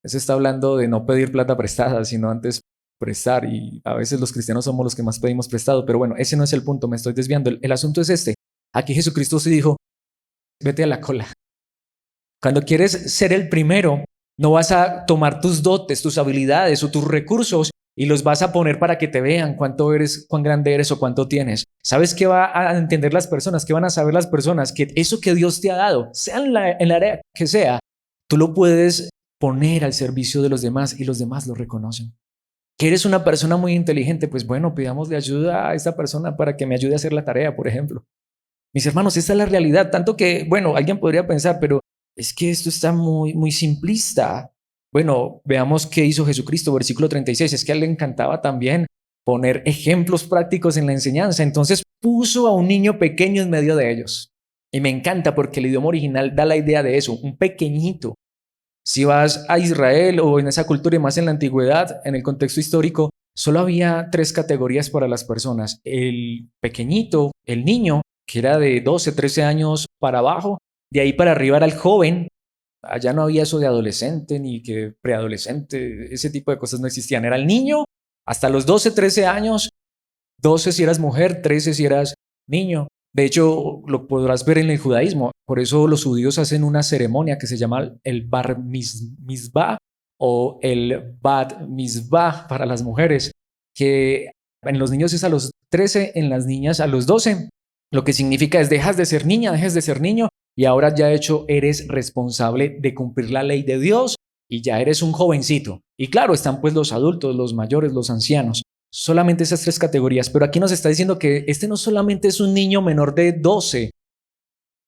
S1: Eso está hablando de no pedir plata prestada, sino antes prestar. Y a veces los cristianos somos los que más pedimos prestado. Pero bueno, ese no es el punto, me estoy desviando. El asunto es este. Aquí Jesucristo se dijo, vete a la cola. Cuando quieres ser el primero, No vas a tomar tus dotes, tus habilidades o tus recursos y los vas a poner para que te vean cuánto eres, cuán grande eres o cuánto tienes. ¿Sabes qué va a entender las personas? ¿Qué van a saber las personas? Que eso que Dios te ha dado, sea en la área que sea, tú lo puedes poner al servicio de los demás y los demás lo reconocen. Que eres una persona muy inteligente, pues bueno, pidámosle ayuda a esta persona para que me ayude a hacer la tarea, por ejemplo. Mis hermanos, esta es la realidad, tanto que, bueno, alguien podría pensar, pero es que esto está muy simplista. Bueno, veamos qué hizo Jesucristo, versículo 36, es que a él le encantaba también poner ejemplos prácticos en la enseñanza, entonces puso a un niño pequeño en medio de ellos. Y me encanta porque el idioma original da la idea de eso, un pequeñito. Si vas a Israel o en esa cultura y más en la antigüedad, en el contexto histórico, solo había tres categorías para las personas. El pequeñito, el niño, que era de 12, 13 años para abajo, de ahí para arriba era el joven. Allá no había eso de adolescente ni que preadolescente, ese tipo de cosas no existían. Era el niño hasta los 12, 13 años, 12 si eras mujer, 13 si eras niño. De hecho, lo podrás ver en el judaísmo. Por eso los judíos hacen una ceremonia que se llama el bar mitzvah o el bat mitzvah para las mujeres, que en los niños es a los 13, en las niñas a los 12. Lo que significa es dejas de ser niña, dejas de ser niño y ahora ya de hecho eres responsable de cumplir la ley de Dios y ya eres un jovencito. Y claro, están pues los adultos, los mayores, los ancianos. Solamente esas tres categorías, pero aquí nos está diciendo que este no solamente es un niño menor de 12,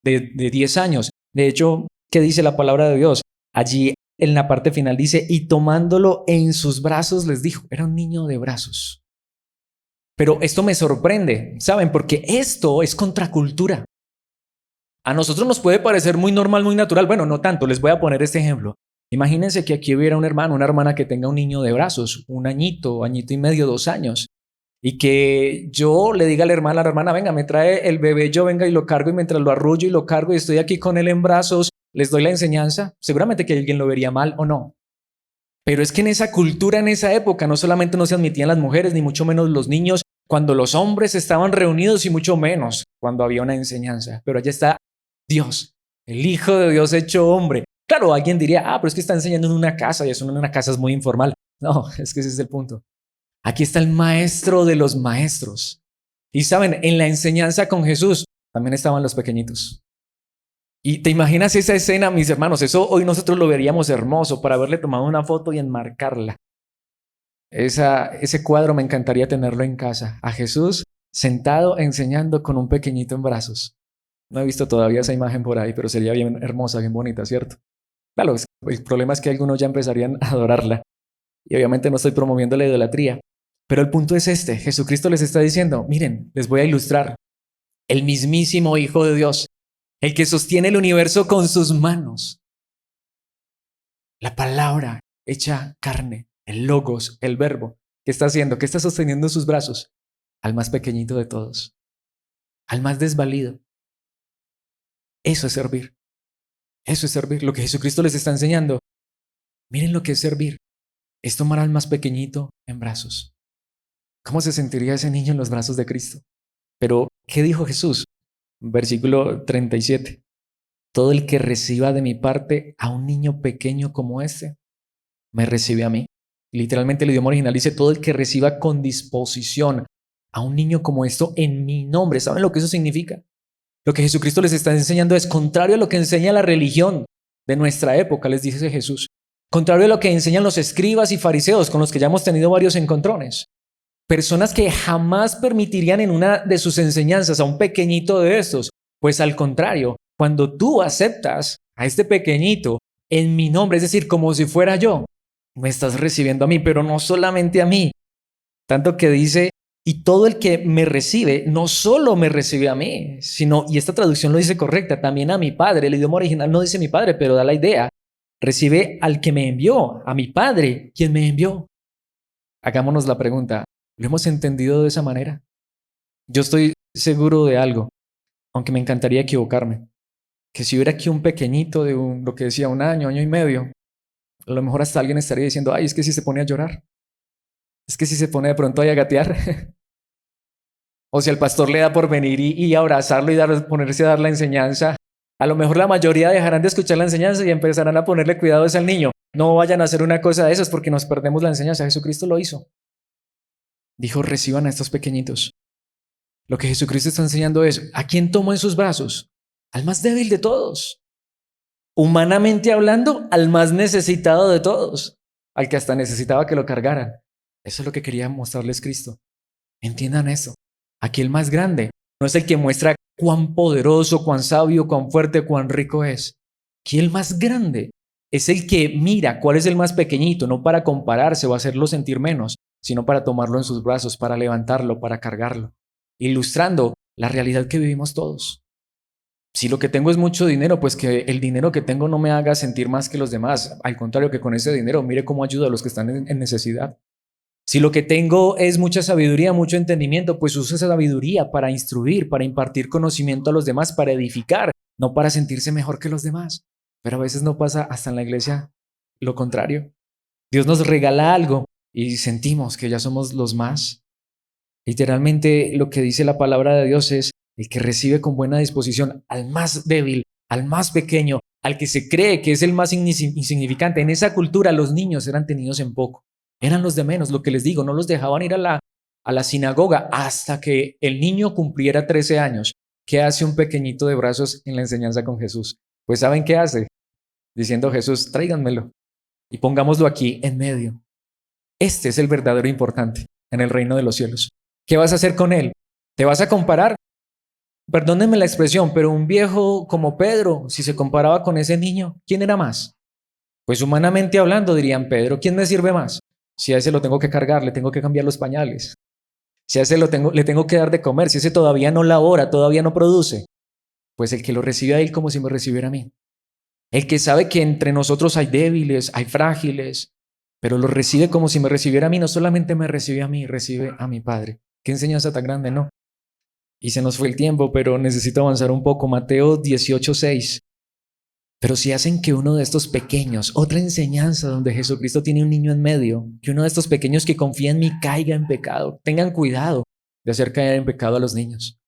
S1: de 10 años. De hecho, ¿qué dice la palabra de Dios? Allí en la parte final dice, y tomándolo en sus brazos les dijo, era un niño de brazos. Pero esto me sorprende, ¿saben? Porque esto es contracultura. A nosotros nos puede parecer muy normal, muy natural. Bueno, no tanto. Les voy a poner este ejemplo. Imagínense que aquí hubiera un hermano, una hermana que tenga un niño de brazos, un añito, añito y medio, 2 años, y que yo le diga a la hermana, venga, me trae el bebé, yo venga y lo cargo y mientras lo arrullo y lo cargo y estoy aquí con él en brazos, les doy la enseñanza. Seguramente que alguien lo vería mal o no. Pero es que en esa cultura, en esa época, no solamente no se admitían las mujeres, ni mucho menos los niños, cuando los hombres estaban reunidos y mucho menos cuando había una enseñanza. Pero allá está Dios, el Hijo de Dios hecho hombre. Claro, alguien diría, pero es que está enseñando en una casa y eso en una casa es muy informal. No, es que ese es el punto. Aquí está el maestro de los maestros. Y saben, en la enseñanza con Jesús también estaban los pequeñitos. Y te imaginas esa escena, mis hermanos, eso hoy nosotros lo veríamos hermoso para haberle tomado una foto y enmarcarla. Ese cuadro me encantaría tenerlo en casa. A Jesús sentado enseñando con un pequeñito en brazos. No he visto todavía esa imagen por ahí, pero sería bien hermosa, bien bonita, ¿cierto? Claro, el problema es que algunos ya empezarían a adorarla. Y obviamente no estoy promoviendo la idolatría. Pero el punto es este. Jesucristo les está diciendo, miren, les voy a ilustrar. El mismísimo Hijo de Dios, el que sostiene el universo con sus manos. La palabra hecha carne, el logos, el verbo. ¿Qué está haciendo? ¿Qué está sosteniendo en sus brazos? Al más pequeñito de todos. Al más desvalido. Eso es servir. Eso es servir. Lo que Jesucristo les está enseñando. Miren lo que es servir. Es tomar al más pequeñito en brazos. ¿Cómo se sentiría ese niño en los brazos de Cristo? Pero, ¿qué dijo Jesús? Versículo 37. Todo el que reciba de mi parte a un niño pequeño como este, me recibe a mí. Literalmente el idioma original dice, todo el que reciba con disposición a un niño como esto en mi nombre. ¿Saben lo que eso significa? Lo que Jesucristo les está enseñando es contrario a lo que enseña la religión de nuestra época, les dice Jesús. Contrario a lo que enseñan los escribas y fariseos, con los que ya hemos tenido varios encontrones. Personas que jamás permitirían en una de sus enseñanzas a un pequeñito de estos. Pues al contrario, cuando tú aceptas a este pequeñito en mi nombre, es decir, como si fuera yo, me estás recibiendo a mí, pero no solamente a mí. Tanto que dice, y todo el que me recibe, no solo me recibe a mí, sino, y esta traducción lo dice correcta, también a mi Padre. El idioma original no dice mi Padre, pero da la idea. Recibe al que me envió, a mi Padre, quien me envió. Hagámonos la pregunta, ¿lo hemos entendido de esa manera? Yo estoy seguro de algo, aunque me encantaría equivocarme, que si hubiera aquí un pequeñito de lo que decía 1 año, año y medio, a lo mejor hasta alguien estaría diciendo, ay, es que si se pone a llorar, es que si se pone de pronto ahí a gatear, o si al pastor le da por venir y abrazarlo y ponerse a dar la enseñanza, a lo mejor la mayoría dejarán de escuchar la enseñanza y empezarán a ponerle cuidados al niño. No vayan a hacer una cosa de esas porque nos perdemos la enseñanza. Jesucristo lo hizo. Dijo, reciban a estos pequeñitos. Lo que Jesucristo está enseñando es, ¿a quién tomó en sus brazos? Al más débil de todos. Humanamente hablando, al más necesitado de todos. Al que hasta necesitaba que lo cargaran. Eso es lo que quería mostrarles Cristo. Entiendan eso. Aquí el más grande no es el que muestra cuán poderoso, cuán sabio, cuán fuerte, cuán rico es. Aquí el más grande es el que mira cuál es el más pequeñito, no para compararse o hacerlo sentir menos, sino para tomarlo en sus brazos, para levantarlo, para cargarlo, ilustrando la realidad que vivimos todos. Si lo que tengo es mucho dinero, pues que el dinero que tengo no me haga sentir más que los demás. Al contrario, que con ese dinero mire cómo ayuda a los que están en necesidad. Si lo que tengo es mucha sabiduría, mucho entendimiento, pues uso esa sabiduría para instruir, para impartir conocimiento a los demás, para edificar, no para sentirse mejor que los demás. Pero a veces no pasa hasta en la iglesia lo contrario. Dios nos regala algo y sentimos que ya somos los más. Literalmente lo que dice la palabra de Dios es el que recibe con buena disposición al más débil, al más pequeño, al que se cree que es el más insignificante. En esa cultura los niños eran tenidos en poco. Eran los de menos, lo que les digo, no los dejaban ir a la sinagoga hasta que el niño cumpliera 13 años. ¿Qué hace un pequeñito de brazos en la enseñanza con Jesús? Pues ¿saben qué hace? Diciendo Jesús, tráiganmelo y pongámoslo aquí en medio. Este es el verdadero importante en el reino de los cielos. ¿Qué vas a hacer con él? ¿Te vas a comparar? Perdónenme la expresión, pero un viejo como Pedro, si se comparaba con ese niño, ¿quién era más? Pues humanamente hablando, dirían Pedro, ¿quién me sirve más? Si a ese lo tengo que cargar, le tengo que cambiar los pañales. Si a ese le tengo que dar de comer, si ese todavía no labora, todavía no produce, pues el que lo recibe a él como si me recibiera a mí. El que sabe que entre nosotros hay débiles, hay frágiles, pero lo recibe como si me recibiera a mí, no solamente me recibe a mí, recibe a mi Padre. ¿Qué enseñanza tan grande, no? Y se nos fue el tiempo, pero necesito avanzar un poco. Mateo 18:6. Pero si hacen que uno de estos pequeños, otra enseñanza donde Jesucristo tiene un niño en medio, que uno de estos pequeños que confía en mí caiga en pecado, tengan cuidado de hacer caer en pecado a los niños.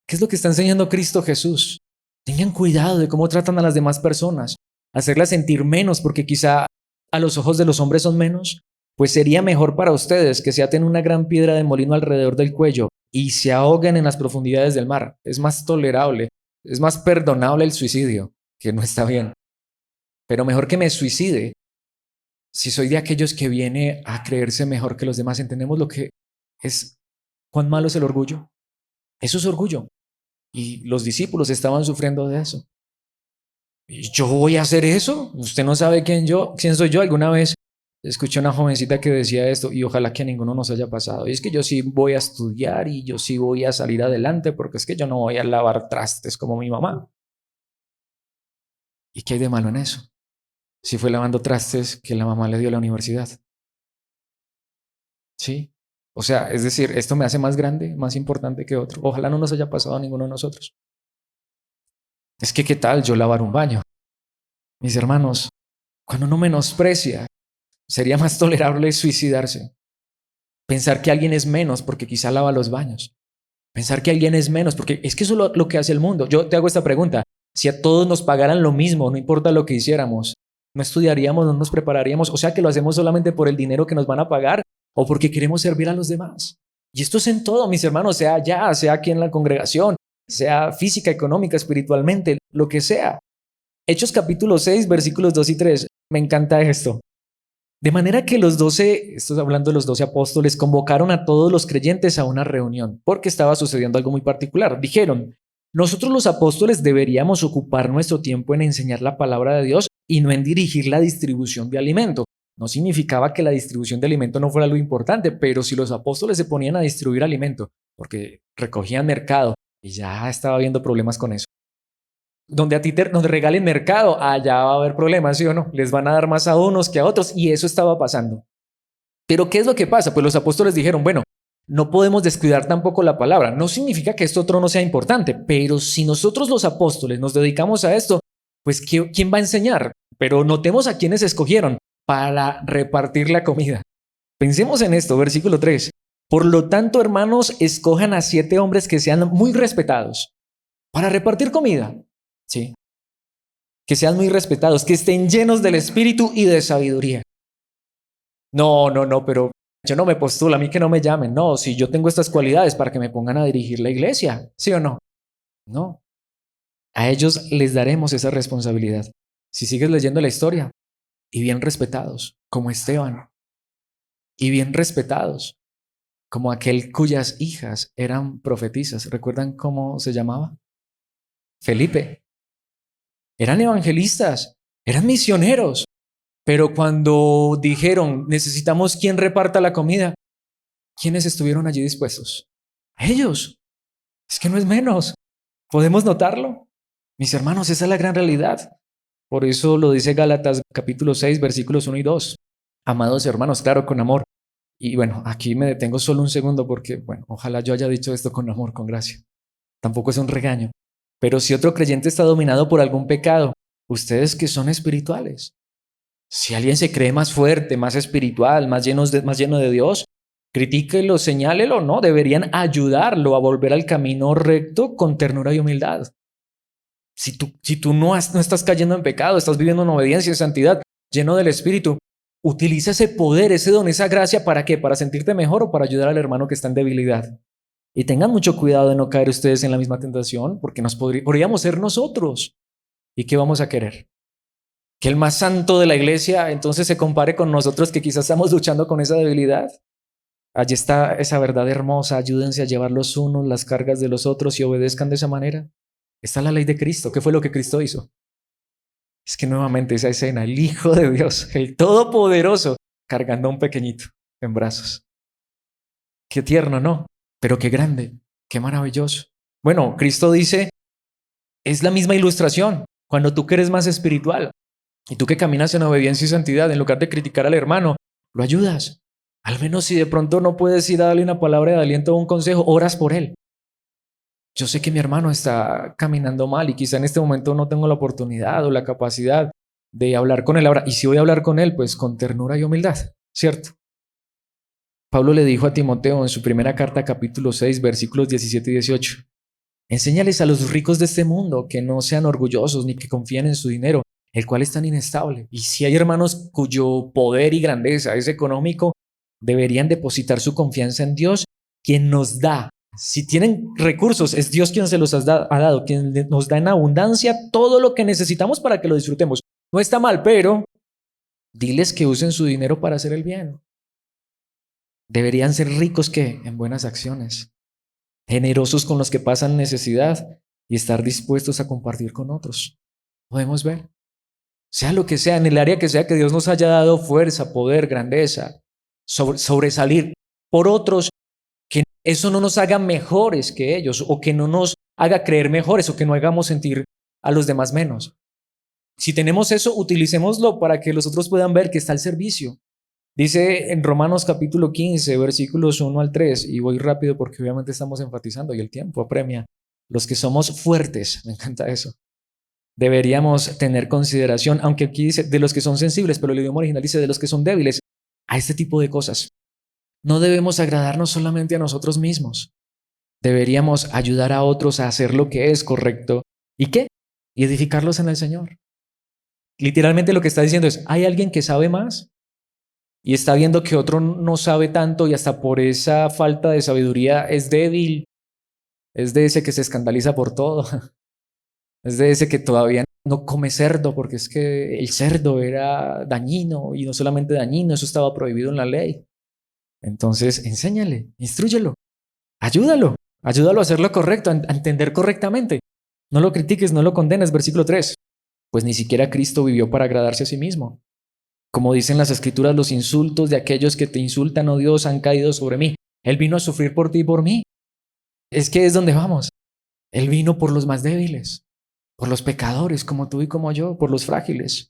S1: ¿Qué es lo que está enseñando Cristo Jesús? Tengan cuidado de cómo tratan a las demás personas, hacerlas sentir menos porque quizá a los ojos de los hombres son menos, pues sería mejor para ustedes que se aten una gran piedra de molino alrededor del cuello y se ahoguen en las profundidades del mar. Es más tolerable, es más perdonable el suicidio, que no está bien. Pero mejor que me suicide si soy de aquellos que viene a creerse mejor que los demás. ¿Entendemos lo que es? ¿Cuán malo es el orgullo? Eso es orgullo. Y los discípulos estaban sufriendo de eso. ¿Y yo voy a hacer eso? ¿Usted no sabe quién soy yo? Alguna vez escuché a una jovencita que decía esto y ojalá que a ninguno nos haya pasado. Y es que yo sí voy a estudiar y yo sí voy a salir adelante porque es que yo no voy a lavar trastes como mi mamá. ¿Y qué hay de malo en eso? Si fue lavando trastes que la mamá le dio a la universidad. ¿Sí? O sea, es decir, esto me hace más grande, más importante que otro. Ojalá no nos haya pasado a ninguno de nosotros. Es que, ¿qué tal yo lavar un baño? Mis hermanos, cuando uno menosprecia, sería más tolerable suicidarse. Pensar que alguien es menos porque quizá lava los baños. Pensar que alguien es menos porque es que eso es lo que hace el mundo. Yo te hago esta pregunta. Si a todos nos pagaran lo mismo, no importa lo que hiciéramos, no estudiaríamos, no nos prepararíamos. O sea que lo hacemos solamente por el dinero que nos van a pagar o porque queremos servir a los demás. Y esto es en todo, mis hermanos, sea allá, sea aquí en la congregación, sea física, económica, espiritualmente, lo que sea. Hechos capítulo 6, versículos 2 y 3. Me encanta esto. De manera que los 12, estoy hablando de los 12 apóstoles, convocaron a todos los creyentes a una reunión, porque estaba sucediendo algo muy particular. Dijeron, nosotros los apóstoles deberíamos ocupar nuestro tiempo en enseñar la palabra de Dios y no en dirigir la distribución de alimento. No significaba que la distribución de alimento no fuera algo importante, pero si los apóstoles se ponían a distribuir alimento, porque recogían mercado, y ya estaba habiendo problemas con eso. Donde a ti nos regalen mercado, allá va a haber problemas, ¿sí o no? Les van a dar más a unos que a otros y eso estaba pasando. Pero ¿qué es lo que pasa? Pues los apóstoles dijeron, bueno, no podemos descuidar tampoco la palabra. No significa que esto otro no sea importante, pero si nosotros los apóstoles nos dedicamos a esto, pues ¿quién va a enseñar? Pero notemos a quienes escogieron para repartir la comida. Pensemos en esto, versículo 3. Por lo tanto, hermanos, escojan a 7 hombres que sean muy respetados para repartir comida. Sí. que sean muy respetados, que estén llenos del Espíritu y de sabiduría. No, pero yo no me postulo, a mí que no me llamen. No, si yo tengo estas cualidades para que me pongan a dirigir la iglesia, ¿sí o no? No, a ellos les daremos esa responsabilidad. Si sigues leyendo la historia, y bien respetados, como Esteban, y bien respetados, como aquel cuyas hijas eran profetisas. ¿Recuerdan cómo se llamaba? Felipe. Eran evangelistas, eran misioneros, pero cuando dijeron, necesitamos quien reparta la comida, ¿quiénes estuvieron allí dispuestos? Ellos. Es que no es menos. ¿Podemos notarlo? Mis hermanos, esa es la gran realidad. Por eso lo dice Gálatas capítulo 6, versículos 1 y 2. Amados hermanos, claro, con amor. Y bueno, aquí me detengo solo un segundo porque, bueno, ojalá yo haya dicho esto con amor, con gracia. Tampoco es un regaño. Pero si otro creyente está dominado por algún pecado, ustedes que son espirituales, si alguien se cree más fuerte, más espiritual, más lleno de Dios, critíquelo, señálelo, ¿no? Deberían ayudarlo a volver al camino recto con ternura y humildad. Si tú no estás cayendo en pecado, estás viviendo en obediencia y santidad, lleno del Espíritu, utiliza ese poder, ese don, esa gracia, ¿para qué? ¿Para sentirte mejor o para ayudar al hermano que está en debilidad? Y tengan mucho cuidado de no caer ustedes en la misma tentación, porque podríamos ser nosotros. ¿Y qué vamos a querer? Que el más santo de la iglesia entonces se compare con nosotros que quizás estamos luchando con esa debilidad. Allí está esa verdad hermosa. Ayúdense a llevar los unos las cargas de los otros y obedezcan de esa manera. Está la ley de Cristo. ¿Qué fue lo que Cristo hizo? Es que nuevamente esa escena, el Hijo de Dios, el Todopoderoso, cargando a un pequeñito en brazos. Qué tierno, ¿no? Pero qué grande, qué maravilloso. Bueno, Cristo dice, es la misma ilustración. Cuando tú que eres más espiritual y tú que caminas en obediencia y santidad, en lugar de criticar al hermano, lo ayudas. Al menos si de pronto no puedes ir a darle una palabra de aliento o un consejo, oras por él. Yo sé que mi hermano está caminando mal y quizá en este momento no tengo la oportunidad o la capacidad de hablar con él ahora. Y si voy a hablar con él, pues con ternura y humildad, ¿cierto? Pablo le dijo a Timoteo en su primera carta, capítulo 6, versículos 17 y 18. Enséñales a los ricos de este mundo que no sean orgullosos ni que confíen en su dinero, el cual es tan inestable. Y si hay hermanos cuyo poder y grandeza es económico, deberían depositar su confianza en Dios, quien nos da. Si tienen recursos, es Dios quien se los ha dado, quien nos da en abundancia todo lo que necesitamos para que lo disfrutemos. No está mal, pero diles que usen su dinero para hacer el bien. Deberían ser ricos ¿qué? En buenas acciones, generosos con los que pasan necesidad y estar dispuestos a compartir con otros. Podemos ver, sea lo que sea, en el área que sea que Dios nos haya dado fuerza, poder, grandeza, sobresalir por otros, que eso no nos haga mejores que ellos o que no nos haga creer mejores o que no hagamos sentir a los demás menos. Si tenemos eso, utilicémoslo para que los otros puedan ver que está al servicio. Dice en Romanos capítulo 15, versículos 1 al 3, y voy rápido porque obviamente estamos enfatizando y el tiempo apremia. Los que somos fuertes, me encanta eso, deberíamos tener consideración, aunque aquí dice de los que son sensibles, pero el idioma original dice de los que son débiles, a este tipo de cosas. No debemos agradarnos solamente a nosotros mismos. Deberíamos ayudar a otros a hacer lo que es correcto. ¿Y qué? Y edificarlos en el Señor. Literalmente lo que está diciendo es, ¿hay alguien que sabe más? Y está viendo que otro no sabe tanto y hasta por esa falta de sabiduría es débil. Es de ese que se escandaliza por todo. Es de ese que todavía no come cerdo porque es que el cerdo era dañino y no solamente dañino, eso estaba prohibido en la ley. Entonces, enséñale, instrúyelo, ayúdalo a hacer lo correcto, a entender correctamente. No lo critiques, no lo condenes. Versículo 3. Pues ni siquiera Cristo vivió para agradarse a sí mismo. Como dicen las escrituras, los insultos de aquellos que te insultan, oh Dios, han caído sobre mí. Él vino a sufrir por ti y por mí. Es que es donde vamos. Él vino por los más débiles, por los pecadores como tú y como yo, por los frágiles.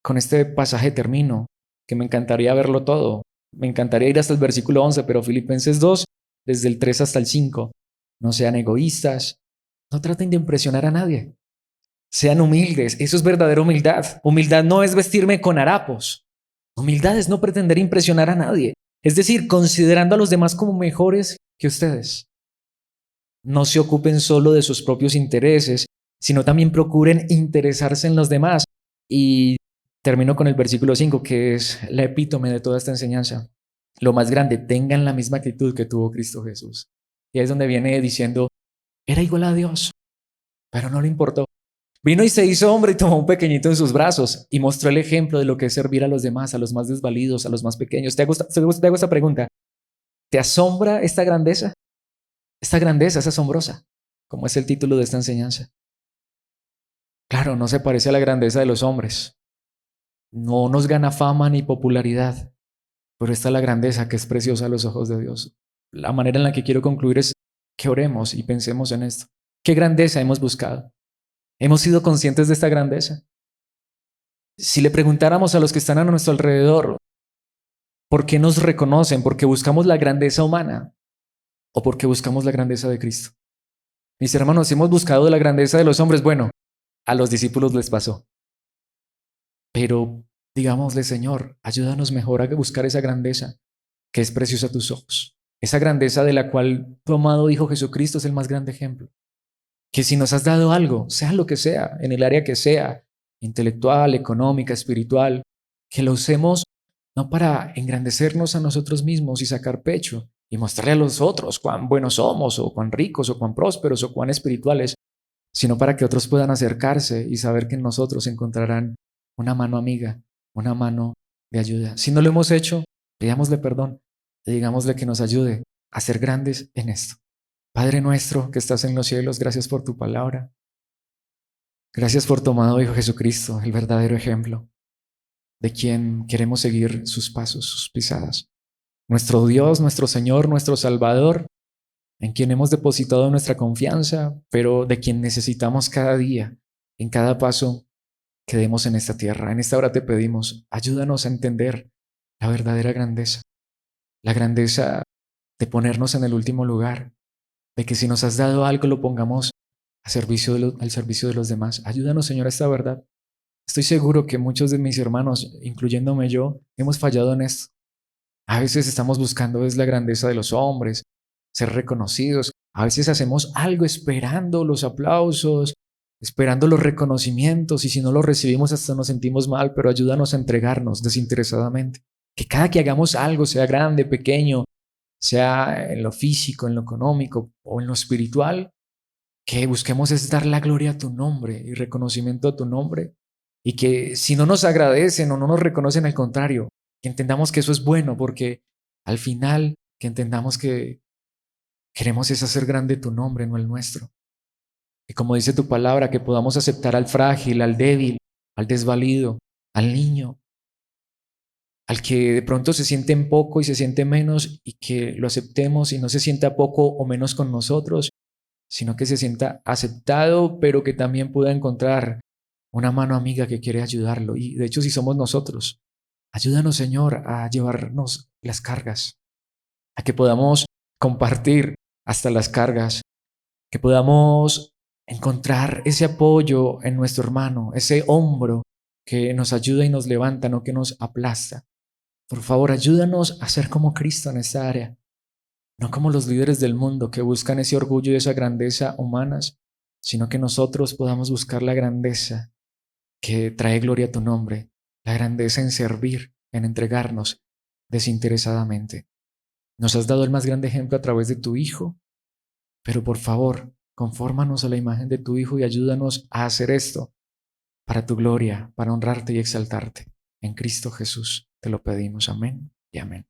S1: Con este pasaje termino, que me encantaría verlo todo. Me encantaría ir hasta el versículo 11, pero Filipenses 2, desde el 3 hasta el 5. No sean egoístas, no traten de impresionar a nadie. Sean humildes, eso es verdadera humildad. Humildad no es vestirme con harapos. Humildad es no pretender impresionar a nadie. Es decir, considerando a los demás como mejores que ustedes. No se ocupen solo de sus propios intereses, sino también procuren interesarse en los demás. Y termino con el versículo 5, que es la epítome de toda esta enseñanza. Lo más grande, tengan la misma actitud que tuvo Cristo Jesús. Y ahí es donde viene diciendo, era igual a Dios, pero no le importó. Vino y se hizo hombre y tomó un pequeñito en sus brazos y mostró el ejemplo de lo que es servir a los demás, a los más desvalidos, a los más pequeños. Te hago esta pregunta. ¿Te asombra esta grandeza? Esta grandeza es asombrosa, como es el título de esta enseñanza. Claro, no se parece a la grandeza de los hombres. No nos gana fama ni popularidad, pero esta es la grandeza que es preciosa a los ojos de Dios. La manera en la que quiero concluir es que oremos y pensemos en esto. ¿Qué grandeza hemos buscado? ¿Hemos sido conscientes de esta grandeza? Si le preguntáramos a los que están a nuestro alrededor, ¿por qué nos reconocen? ¿Porque buscamos la grandeza humana o porque buscamos la grandeza de Cristo? Mis hermanos, hemos buscado la grandeza de los hombres. Bueno, a los discípulos les pasó. Pero digámosle, Señor, ayúdanos mejor a buscar esa grandeza que es preciosa a tus ojos. Esa grandeza de la cual tu amado Hijo Jesucristo es el más grande ejemplo. Que si nos has dado algo, sea lo que sea, en el área que sea, intelectual, económica, espiritual, que lo usemos no para engrandecernos a nosotros mismos y sacar pecho y mostrarle a los otros cuán buenos somos o cuán ricos o cuán prósperos o cuán espirituales, sino para que otros puedan acercarse y saber que en nosotros encontrarán una mano amiga, una mano de ayuda. Si no lo hemos hecho, pidámosle perdón y digámosle que nos ayude a ser grandes en esto. Padre nuestro que estás en los cielos, gracias por tu palabra. Gracias por tu amado Hijo Jesucristo, el verdadero ejemplo de quien queremos seguir sus pasos, sus pisadas. Nuestro Dios, nuestro Señor, nuestro Salvador, en quien hemos depositado nuestra confianza, pero de quien necesitamos cada día, en cada paso que demos en esta tierra. En esta hora te pedimos, ayúdanos a entender la verdadera grandeza, la grandeza de ponernos en el último lugar, de que si nos has dado algo lo pongamos al servicio de los demás. Ayúdanos, Señor, a esta verdad. Estoy seguro que muchos de mis hermanos, incluyéndome yo, hemos fallado en esto. A veces estamos buscando es la grandeza de los hombres, ser reconocidos. A veces hacemos algo esperando los aplausos, esperando los reconocimientos, y si no los recibimos hasta nos sentimos mal, pero ayúdanos a entregarnos desinteresadamente. Que cada que hagamos algo, sea grande, pequeño, sea en lo físico, en lo económico o en lo espiritual, que busquemos es dar la gloria a tu nombre y reconocimiento a tu nombre. Y que si no nos agradecen o no nos reconocen, al contrario, que entendamos que eso es bueno, porque al final que entendamos que queremos es hacer grande tu nombre, no el nuestro. Y como dice tu palabra, que podamos aceptar al frágil, al débil, al desvalido, al niño, al que de pronto se siente en poco y se siente menos, y que lo aceptemos y no se sienta poco o menos con nosotros, sino que se sienta aceptado, pero que también pueda encontrar una mano amiga que quiere ayudarlo. Y de hecho, si somos nosotros, ayúdanos, Señor, a llevarnos las cargas, a que podamos compartir hasta las cargas, que podamos encontrar ese apoyo en nuestro hermano, ese hombro que nos ayuda y nos levanta, no que nos aplasta. Por favor, ayúdanos a ser como Cristo en esta área, no como los líderes del mundo que buscan ese orgullo y esa grandeza humanas, sino que nosotros podamos buscar la grandeza que trae gloria a tu nombre, la grandeza en servir, en entregarnos desinteresadamente. Nos has dado el más grande ejemplo a través de tu Hijo, pero por favor, confórmanos a la imagen de tu Hijo y ayúdanos a hacer esto para tu gloria, para honrarte y exaltarte. En Cristo Jesús te lo pedimos. Amén y amén.